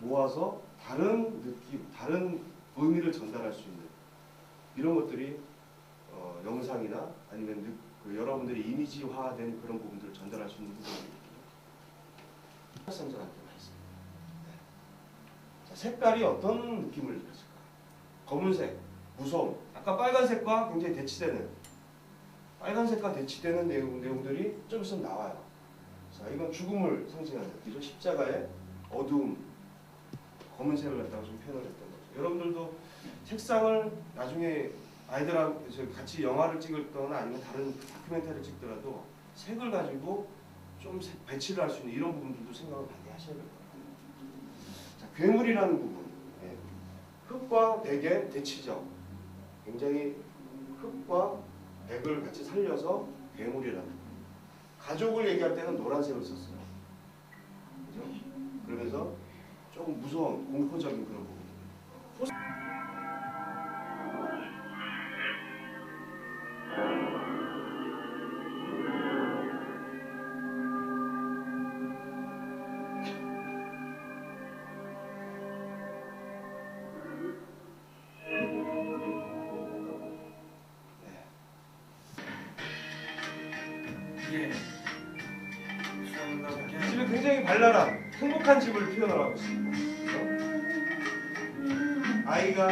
모아서 다른 느낌, 다른 의미를 전달할 수 있는 이런 것들이 영상이나 아니면 여러분들이 이미지화된 그런 부분들을 전달할 수 있는 부분입니다. 선전할 때가 있습니다. 네. 자, 색깔이 어떤 느낌을 가질까? 검은색, 무서움. 아까 빨간색과 굉장히 대치되는 빨간색과 대치되는 내용들이 좀 있으면 나와요. 자, 이건 죽음을 상징하는 이죠. 십자가의 어두움, 검은색을 갖다가 좀 표현을 했던 거죠. 여러분들도 색상을 나중에 아이들하고 같이 영화를 찍거나 아니면 다른 다큐멘터리를 찍더라도 색을 가지고 좀 배치를 할 수 있는 이런 부분들도 생각을 많이 하셔야 될 것 같아요. 자, 괴물이라는 부분. 네. 흙과 백의 대치죠. 굉장히 흙과 백을 같이 살려서 괴물이라는 부분. 가족을 얘기할 때는 노란색을 썼어요. 그죠? 그러면서 조금 무서운 공포적인 그런 부분. 이 집이 굉장히 발랄한 행복한 집을 표현을 하고 있습니다. 그렇죠? 아이가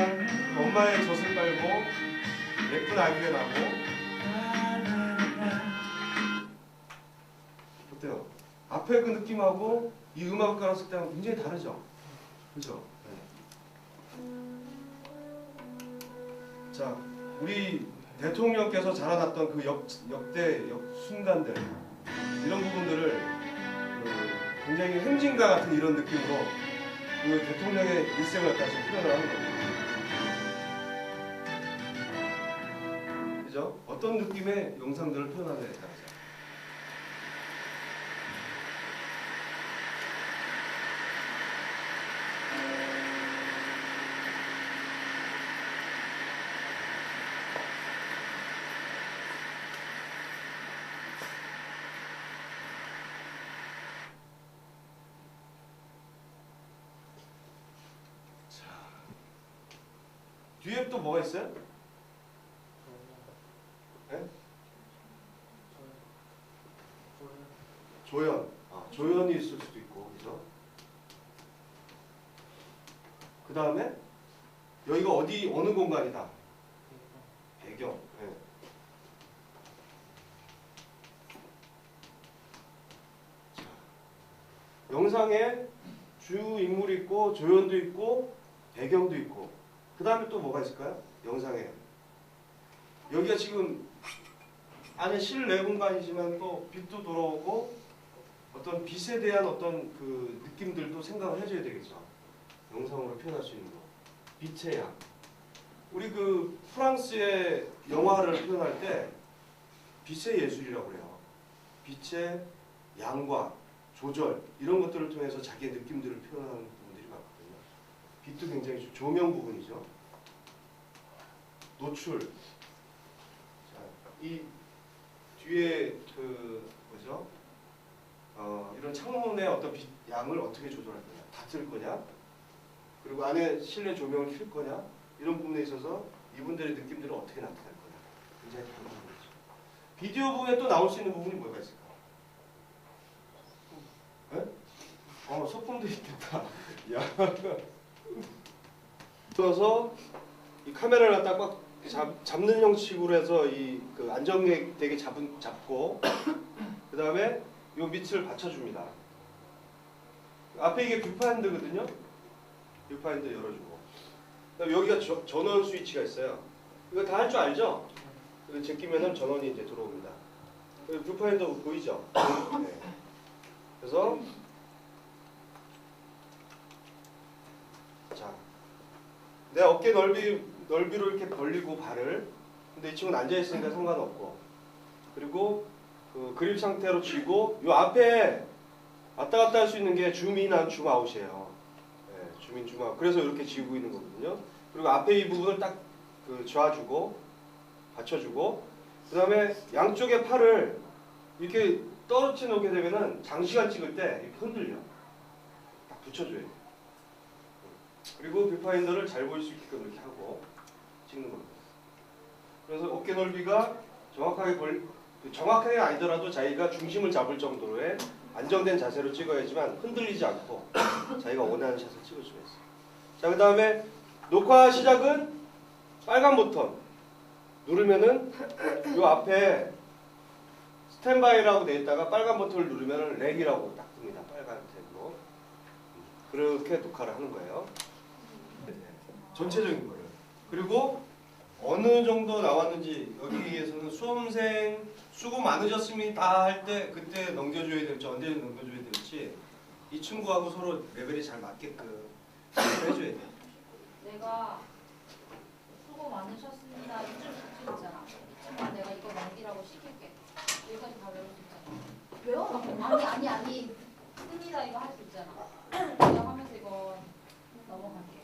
엄마의 젖을 빨고 예쁜 아기가 나고 어때요? 앞에 그 느낌하고 이 음악을 깔았을 때는 굉장히 다르죠? 그죠? 네. 자, 우리 대통령께서 자라났던 그 역대 순간들 이런 부분들을 굉장히 행진가 같은 이런 느낌으로 그 대통령의 일생을 갖다 지금 표현을 하는 겁니다. 그죠? 어떤 느낌의 영상들을 표현하느냐에 따라서. 뒤에 또 뭐가 있어요? 조연. 조연이 있을 수도 있고, 그죠? 그 다음에 여기가 어느 공간이다. 배경. 네. 자, 영상에 주 인물이 있고 조연도 있고 배경도 있고 그 다음에 또 뭐가 있을까요? 영상에 여기가 지금 안에 실내 공간이지만 또 빛도 들어오고 어떤 빛에 대한 어떤 그 느낌들도 생각을 해줘야 되겠죠. 영상으로 표현할 수 있는 거. 빛의 양. 우리 그 프랑스의 영화를 표현할 때 빛의 예술이라고 그래요. 빛의 양과 조절 이런 것들을 통해서 자기의 느낌들을 표현하는 부분들이 많거든요. 빛도 굉장히 조명 부분이죠. 노출. 자, 이 뒤에 그 뭐죠? 이런 창문의 어떤 빛 양을 어떻게 조절할 거냐, 다 틀 거냐, 그리고 안에 실내 조명을 킬 거냐 이런 부분에 있어서 이분들의 느낌들은 어떻게 나타날 거냐 굉장히 다른 부분이죠. 비디오 부분에 또 나올 수 있는 부분이 뭐가 있을까? 네? 소품도 있겠다. 야. 그래서 이 카메라를 갖다 꽉 잡는 형식으로 해서 이 그 안정되게 잡고 그 다음에 요 밑을 받쳐줍니다. 앞에 이게 뷰파인더거든요. 뷰파인더 열어주고 그다음에 여기가 전원 스위치가 있어요. 이거 다 할 줄 알죠? 이거 제끼면은 전원이 이제 들어옵니다. 뷰파인더 보이죠? 네. 그래서 자, 내 어깨 넓이로 이렇게 벌리고 발을 근데 이 친구는 앉아 있으니까 상관없고 그리고 그 그립 상태로 쥐고 요 앞에 왔다 갔다 할 수 있는 게 줌인한 줌아웃이에요. 네, 줌인 줌아웃. 그래서 이렇게 쥐고 있는 거거든요. 그리고 앞에 이 부분을 딱 그 쥐어주고 받쳐주고 그 다음에 양쪽의 팔을 이렇게 떨어뜨려 놓게 되면은 장시간 찍을 때 이렇게 흔들려. 딱 붙여줘야 돼. 그리고 뷰파인더를 잘 보일 수 있게끔 이렇게 하고 찍는 겁니다. 그래서 어깨 넓이가 정확하게 아니더라도 자기가 중심을 잡을 정도로의 안정된 자세로 찍어야지만 흔들리지 않고 자기가 원하는 샷을 찍을 수가 있어요. 자, 그 다음에 녹화 시작은 빨간 버튼 누르면은 요 앞에 스탠바이라고 되어 있다가 빨간 버튼을 누르면은 렉이라고 딱 뜹니다. 빨간 탭으로. 그렇게 녹화를 하는 거예요. 전체적인 거를. 그리고 어느 정도 나왔는지 여기에서는 수험생 수고 많으셨습니다 할 때 그때 넘겨줘야 될지 언제 넘겨줘야 될지 이 친구하고 서로 레벨이 잘 맞게끔 해줘야 돼. 내가 수고 많으셨습니다. 이줄 쓸수 있잖아. 그렇지만 내가 이거 넘기라고 시킬게. 여기까지 다 외울 수 있잖아. 외워? 아니. 씁니다 이거 할 수 있잖아. 내가 하면서 이거 넘어갈게.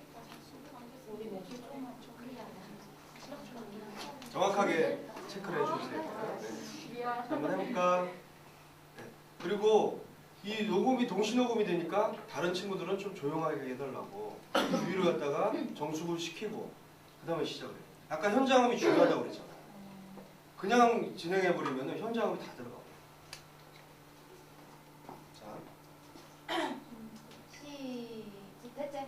우리 목소리 조금만 클리어하게. 정확하게 체크를 해주세요. 네. 한번 해볼까? 네. 그리고 이 녹음이 동시 녹음이 되니까 다른 친구들은 좀 조용하게 해달라고 위로 갖다가 정숙을 시키고 그 다음에 시작을 해요. 아까 현장음이 중요하다고 그랬잖아요. 그냥 진행해버리면 현장음이 다 들어가고. 자, 됐지?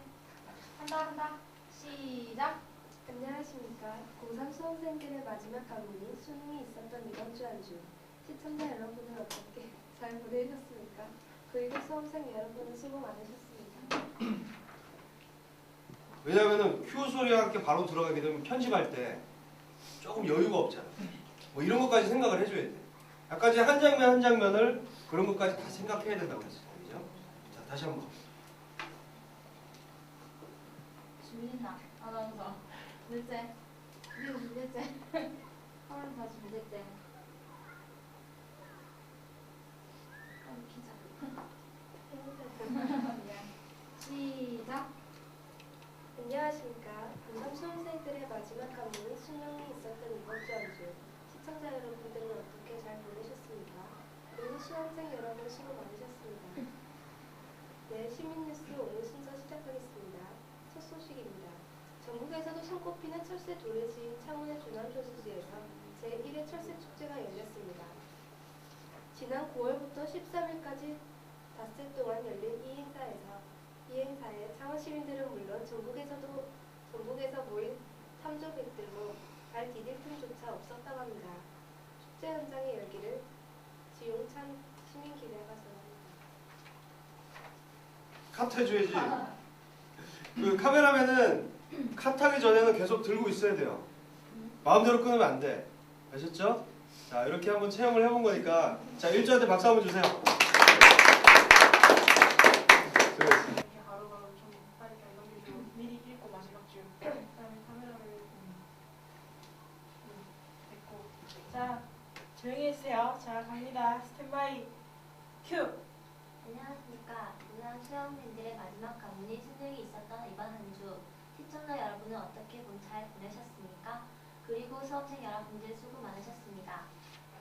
한다. 시작. 안녕하십니까. 고3 수험생들의 마지막 과목인 수능이 있었던 이번 주 한 주 시청자 여러분은 어떻게 잘 보내셨습니까? 그리고 수험생 여러분은 수고 많으셨습니다. 왜냐면은 큐 소리와 함께 바로 들어가게 되면 편집할 때 조금 여유가 없잖아. 뭐 이런 것까지 생각을 해줘야 돼. 아까 이제 한 장면 한 장면을 그런 것까지 다 생각해야 된다고 했어요. 그죠? 자, 다시 한번. 주민아 아나운서 둘째 미국 둘째 34 둘째 피자 시작. 안녕하십니까. 고3 수험생들의 마지막 과목인 수능이 있었던 이번 주 한 주 시청자 여러분들은 어떻게 잘 보내셨습니까? 그리고 수험생 여러분 수고 많으셨습니다. 네, 시민뉴스 오늘 순서 시작하겠습니다. 첫 소식입니다. 전국에서도 손꼽히는 철새 도래지인 창원의 조남교수지에서 제1회 철새 축제가 열렸습니다. 지난 9월부터 13일까지 닷새 동안 열린 이 행사에 창원 시민들은 물론 전국에서 모인 참조객들로 발 디딜 틈조차 없었다고 합니다. 축제 현장의 열기를 지용찬 시민 기자가 전합니다. 카트 해줘야지. 그 카메라맨은 카트하기 전에는 계속 들고 있어야 돼요. 마음대로 끊으면 안 돼. 아셨죠? 자, 이렇게 한번 체험을 해본 거니까 자, 일주한테 박수 한번 주세요. 수고했습니다. 이렇게 바로바로 좀 빨리 결론들도 미리 읽고 마지막 줄 그다음에 카메라를 됐고 자 조용히 해주세요. 자 갑니다. 스탠바이 큐. 안녕하십니까. 문학 수험생들의 마지막 가문이 수능이 있었던 이번 한 주 시청자 여러분은 어떻게 잘 보내셨습니까? 그리고 수험생 여러분들 수고 많으셨습니다.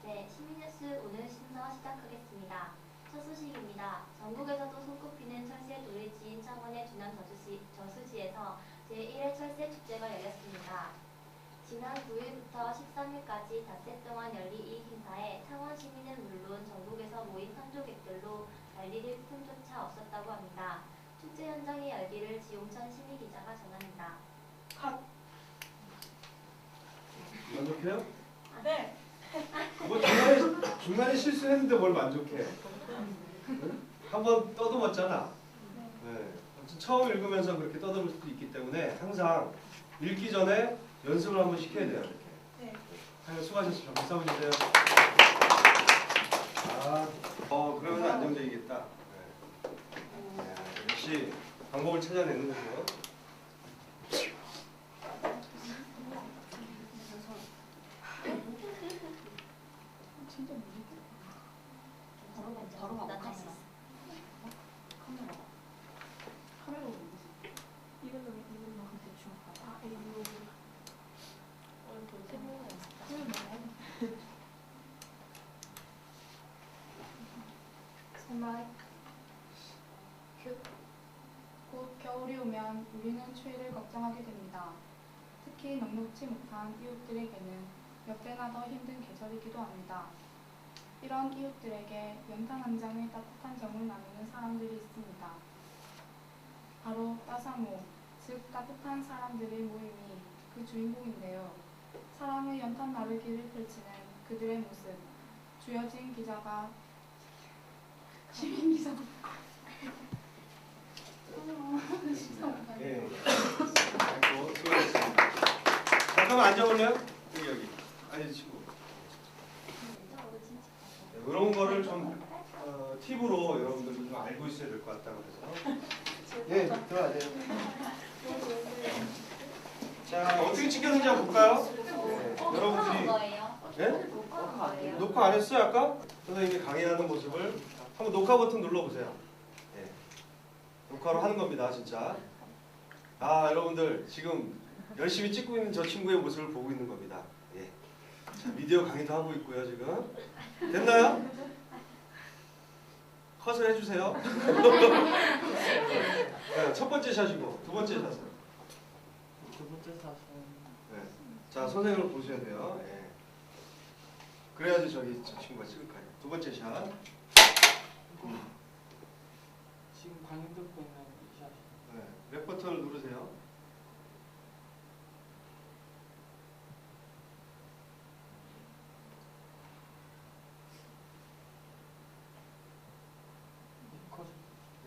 네, 시민뉴스 오늘 순서 시작하겠습니다. 첫 소식입니다. 전국에서도 손꼽히는 철새 도래지인 창원의 주남 저수지에서 제1회 철새 축제가 열렸습니다. 지난 9일부터 13일까지 닷새 동안 열린 이 행사에 창원 시민은 물론 전국에서 모인 선조객들로 달릴 틈조차 없었다고 합니다. 축제 현장의 열기를 지용천 시민 기자가 전합니다. 컷. 만족해요? 네. 뭐 중간에 실수했는데 뭘 만족해? 응? 한번 떠듬었잖아. 네. 아무튼 처음 읽으면서 그렇게 떠듬을 수도 있기 때문에 항상 읽기 전에 연습을 한번 시켜야 돼요. 이렇게. 네. 하여간 수고하셨습니다. 박수 한번 주세요. 그러면 안정적이겠다. 네. 역시 방법을 찾아내는 거죠. 바로 가볼까? 할수 있어. 카메라 이걸로 대충 이거 스탠바이 큐. 곧 겨울이 오면 우리는 추위를 걱정하게 됩니다. 특히 넉넉지 못한 이웃들에게는 몇 배나 더 힘든 계절이기도 합니다. 이런 이웃들에게 연탄 한 장의 따뜻한 정을 나누는 사람들이 있습니다. 바로 따사모, 즉 따뜻한 사람들의 모임이 그 주인공인데요. 사랑의 연탄 나르기를 펼치는 그들의 모습, 주여진 기자가 시민 기자 예. 아이고, 수고하셨습니다. 잠깐만 앉아볼래요? 여기. 아니, 친구. 네, 이런 거를 좀 팁으로 여러분들도 좀 알고 있어야 될 것 같다 그래서. 예, 들어가세요. 자, 어떻게 찍혔는지 한번 볼까요? 네, 여러분들이 거예요? 예? 녹화 안 했어요 아까? 선생님이 강의하는 모습을 한번 녹화 버튼 눌러보세요. 예. 녹화로 하는 겁니다, 진짜. 여러분들 지금 열심히 찍고 있는 저 친구의 모습을 보고 있는 겁니다. 예. 자, 미디어 강의도 하고 있고요, 지금. 됐나요? 컷을 해주세요. 네, 첫 번째 샷이고 두 번째 샷은. 두 번째 사선. 네. 자, 선생님을 보셔야 돼요. 예. 그래야지 저기 저 친구가 찍을 거예요. 두 번째 샷. 지금 강의 듣고 있는 이 샷이. 네. 렉 버튼을 누르세요.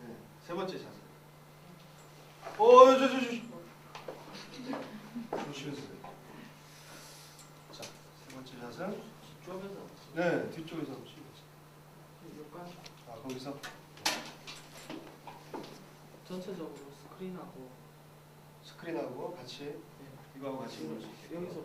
네. 세 번째 샷. 조심해서. 자, 세 번째 샷은 뒤쪽에서. 네, 뒤쪽에서 보시면 여기까지. 거기서 전체적으로 스크린하고 스크린하고 같이 이거하고 같이 볼 수 있게. 여기서